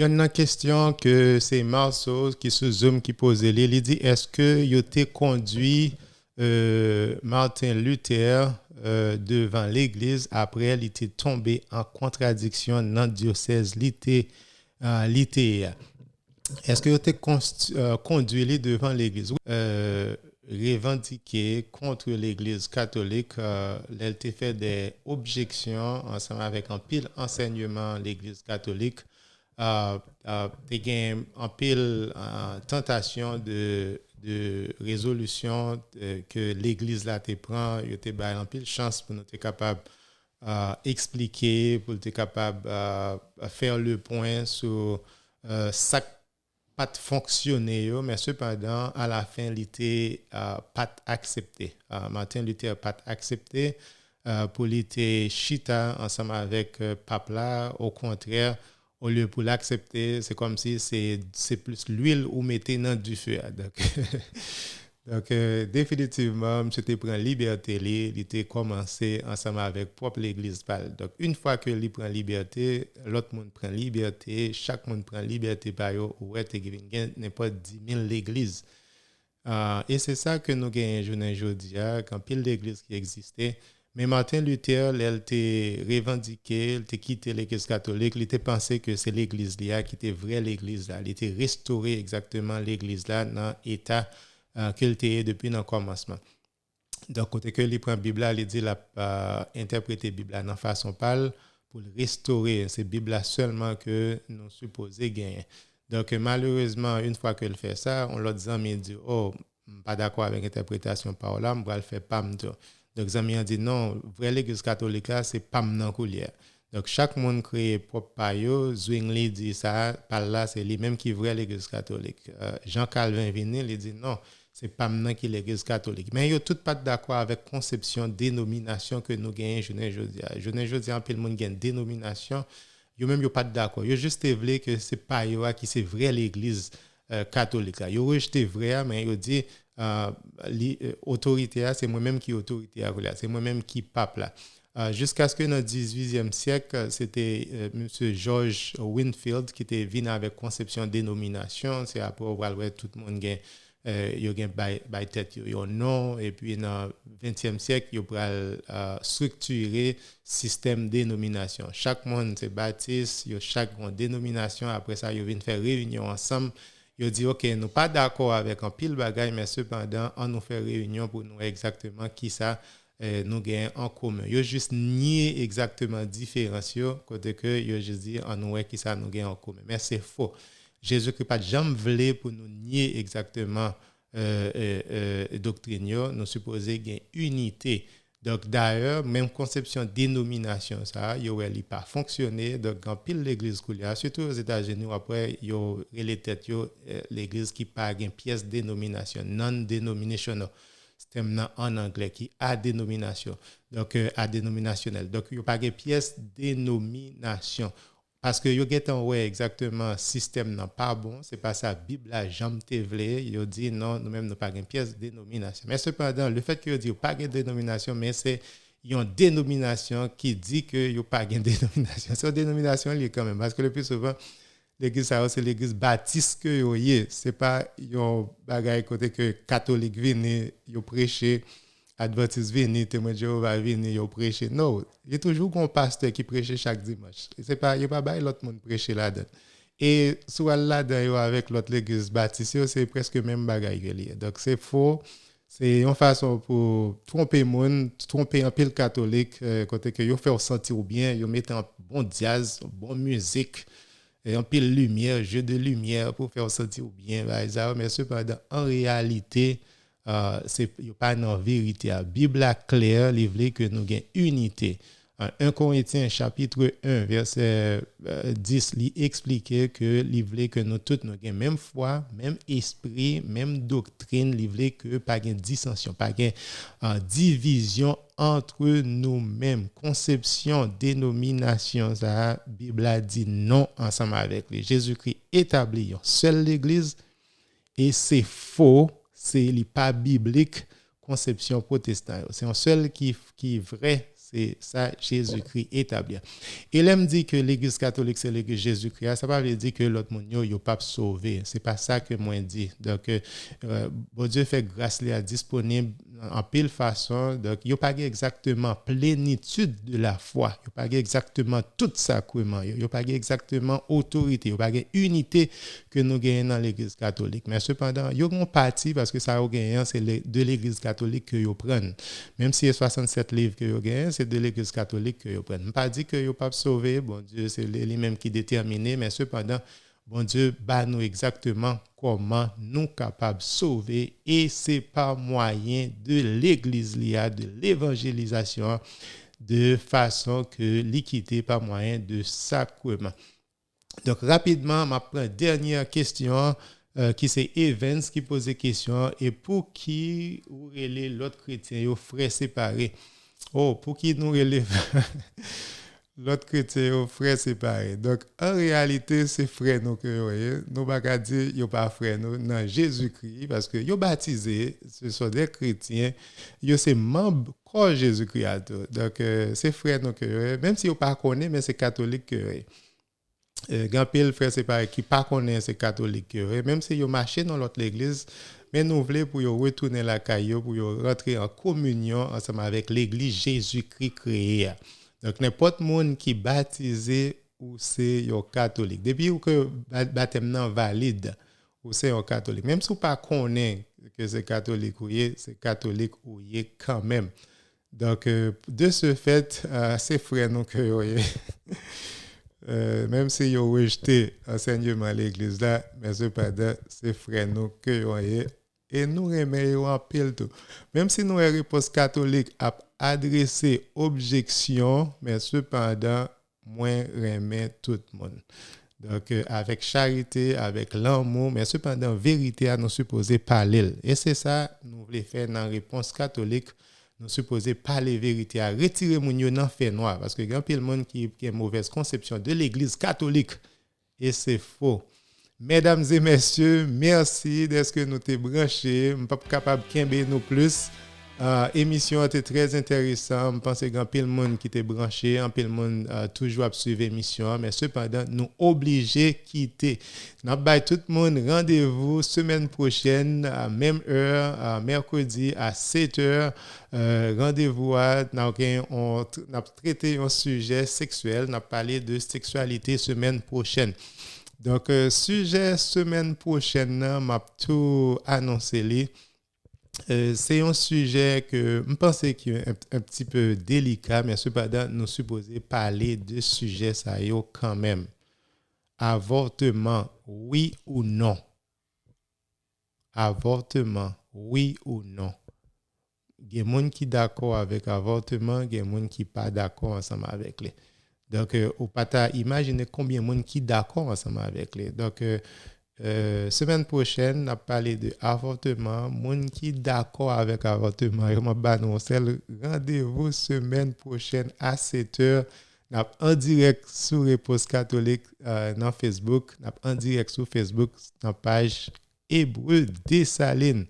y a une question que c'est Marceau qui se zoom qui pose. Il dit est-ce que il a conduit Martin Luther devant l'Église après il était tombé en contradiction dans le diocèse littéraire? Est-ce que il a conduit devant l'Église? Revendiqué contre l'Église catholique, elle a fait des objections ensemble avec un pile enseignement l'Église catholique, en pile tentation de résolution que l'Église là te prend, il te bail en pile chance pour nous être capable expliquer, pour être capable faire le point sur ça pas fonctionné, mais cependant, à la fin, il n'était pas accepté. Martin Luther n'a pas accepté pour l'été chita ensemble avec pape là. Au contraire, au lieu pour l'accepter, c'est comme si c'est plus l'huile ou mettez dans du feu. Donc, définitivement, M. te prend liberté, il était commencé ensemble avec propre l'Église. Donc, une fois que il prend liberté, l'autre monde prend liberté, chaque monde prend liberté par eux, ouais, tu gagnes n'importe 10 000 l'Église. Et c'est ça que nous gagnons aujourd'hui, quand pile l'Église qui existait. Mais Martin Luther, il était revendiqué, il était quitté l'Église catholique, il était pensé que c'est l'Église là qui était vraie l'Église là. Il était restauré exactement l'Église là dans l'état qu'il était depuis le commencement. Donc, côté que il prend la Bible, il dit interpréter la Bible dans façon pâle pour le restaurer. C'est la Bible seulement que nous supposons gagner. Donc, malheureusement, une fois qu'il fait ça, on leur dit, oh, je ne suis pas d'accord avec l'interprétation par là, je vais le faire pas. Donc, les amis ont dit, non, vrai l'Église catholique, là, c'est pas dans coulière. Donc, chaque monde crée propre paillot. Zwingli dit ça, par là, c'est lui-même qui est vrai l'Église catholique. Jean Calvin Vinil, il dit non, c'est pas maintenant qui est l'Église catholique. Mais ils sont tous pas d'accord avec la conception dénomination que nous gagnons aujourd'hui. Aujourd'hui, en plus, le monde gagne dénomination. Ils même pas d'accord. Ils juste voulu que c'est pas eux qui c'est vrai l'Église catholique. Ils rejeté vrai, mais ils dit l'autorité, c'est moi-même qui est autorité. C'est moi-même qui pape là. Jusqu'à ce que dans le 18e siècle, c'était M. George Whitefield qui était venu avec conception dénomination. C'est après où tout le monde gagne. Il y a tête yo non et puis dans le 20e siècle il y a structurer système dénomination chaque monde c'est baptiste il y a chaque dénomination après ça ils viennent faire réunion ensemble ils dit OK nous pas d'accord avec un pile bagaille mais cependant on nous fait réunion pour nous exactement qui ça nous gagnons en commun ils juste nier exactement différence côté que ils juste dit on nous qui ça nous gagne en commun mais c'est faux. Jésus-Christ pas jamais voulu pour nous nier exactement doctrine, nous supposons qu'il y a une unité. Donc d'ailleurs, même conception dénomination, ça, il n'a pas fonctionné. Donc en pile l'église coulia, surtout aux États-Unis, après, il y a les têtes, l'église qui pas une pièce dénomination, non-denominational. C'est en anglais qui a dénomination. Donc a dénominationnel. Donc il n'y a pas une pièce dénomination. Parce que yo getan ouais exactement système n'est pas bon, c'est pas ça Bible a jamais te vle, yo dit non, nous même nous pas une pièce de dénomination. Mais cependant, le fait que yo dit pas de dénomination, mais c'est une dénomination qui dit que yo pas de dénomination. C'est une dénomination liée quand même parce que le plus souvent l'église ça c'est l'église baptiste que yo yé, c'est pas yon bagay côté que catholique vini yo prêcher Adventiste vini, témoin de Jéhovah vini, yo prêcher. Non, il y a toujours un pasteur qui prêche chaque dimanche. C'est pas, il n'y a pas bail l'autre monde prêcher là-dedans. Et soit là-dedans, avec l'autre l'église baptiste, c'est presque même bagaille. Donc c'est faux. C'est une façon pour tromper monde, tromper un peu le catholique, côté que yo fait sentir bien, yo mettre un bon jazz, bon musique, et un peu de lumière, jeu de lumière pour faire sentir bien. Mais cependant, en réalité, c'est pas une vérité. La Bible est claire, il veut que nous ayons unité. 1 Corinthiens chapitre 1 verset 10 il explique que il veut que nous tous nous ayons même foi, même esprit, même doctrine, il veut que pas de dissension, pas de division entre nous-mêmes. Conception, dénomination, la Bible a dit non ensemble avec lui. Jésus-Christ établit seule l'église et c'est faux. C'est pas biblique conception protestante. C'est un seul qui est vrai, c'est ça Jésus-Christ établi. Et là me dit que l'église catholique c'est l'église Jésus-Christ, ça pas veut dire que l'autre monde yo pas sauvé, c'est pas ça que moi dit. Donc bon Dieu fait grâce là disponible en pile façon, donc il n'y a pas exactement plénitude de la foi, il n'y a pas exactement tout sacrement, il n'y a pas exactement autorité, il n'y a pas unité que nous gagnons dans l'église catholique. Mais cependant, il y a une partie, parce que ça gagne, c'est de l'église catholique que vous prenez. Même si il y a 67 livres que vous gagnez, c'est de l'église catholique que vous prenez. Je ne pas dire que vous ne pas sauvé, bon Dieu, c'est lui-même qui détermine, mais cependant, bon Dieu, bat nous exactement comment nous capables de sauver et c'est par moyen de l'église de l'évangélisation de façon que l'équité par moyen de sacrement. Donc rapidement, ma dernière question qui c'est Evans qui pose des questions et pour qui ou l'autre chrétien aux frères séparés. Oh, pour qui nous relève l'autre chrétien aux frères séparés. Donc, en réalité, c'est frères nous que voyez. Nous ne pas dire qu'ils pas frères nous dans Jésus-Christ parce que ils baptisés, ce sont des chrétiens, ils sont membres de Jésus-Christ. Donc, c'est frères nous que voyez. Même si ils pas connaissent, mais c'est catholique que voyez. Grand pile frère séparé qui pas connaissent c'est catholique que voyez. Même si ils marchent dans l'autre église, mais nous voulons pour retourner la caillou, pour rentrer en communion ensemble avec l'église Jésus-Christ créée. Donc, n'importe monde qui est baptisé ou c'est un catholique. Depuis que le baptême est valide, ou c'est un catholique. Même si vous ne connaissez pas que c'est catholique ou c'est catholique ou quand même. Donc, de ce fait, c'est frère nous que même si vous rejeté l'enseignement à l'église là, mais cependant, c'est frère nous que et nous remettons en pile tout. Même si nous avons réponse catholique à adresser objection, mais cependant, moins remet tout le monde. Donc, avec charité, avec l'amour, mais cependant, vérité à nous supposer parler. Et c'est ça, nous voulons faire dans la réponse catholique. Nous supposons parler vérité à retirer mon yo dans fait noir. Parce que il y a plein de monde qui a une mauvaise conception de l'église catholique. Et c'est faux. Mesdames et messieurs, merci d'être que nous t'es branchés. Je ne suis pas capable de camber nous plus. Émission était très intéressante. Je pense qu'il y a un peu de monde qui était branché, un peu de monde toujours à suivre l'émission, mais cependant, nous obligés de quitter. Nous avons tout le monde rendez-vous semaine prochaine à même heure, mercredi à 7h. Rendez-vous on a traité un sujet sexuel, on a parlé de sexualité semaine prochaine. Donc, sujet semaine prochaine, m'a tout annoncé. C'est un sujet que je pense qui est un petit peu délicat, mais cependant, nous supposons parler de sujet ça quand même. Avortement, oui ou non? Avortement, oui ou non? Il y a des gens qui sont d'accord avec l'avortement, il y a des gens qui ne sont pas d'accord ensemble avec lui. Donc, au pata, imaginez combien de gens qui sont d'accord ensemble avec lui. Donc, semaine prochaine, on a parlé de avortement. Moun qui d'accord avec avortement, je m'abonne. Rendez-vous semaine prochaine à 7h. En direct sur Réponse Catholique dans Facebook. En direct sur Facebook, dans la page Hébreu Dessalines.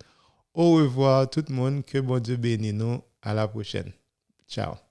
Au revoir tout le monde. Que bon Dieu bénisse nous. À la prochaine. Ciao.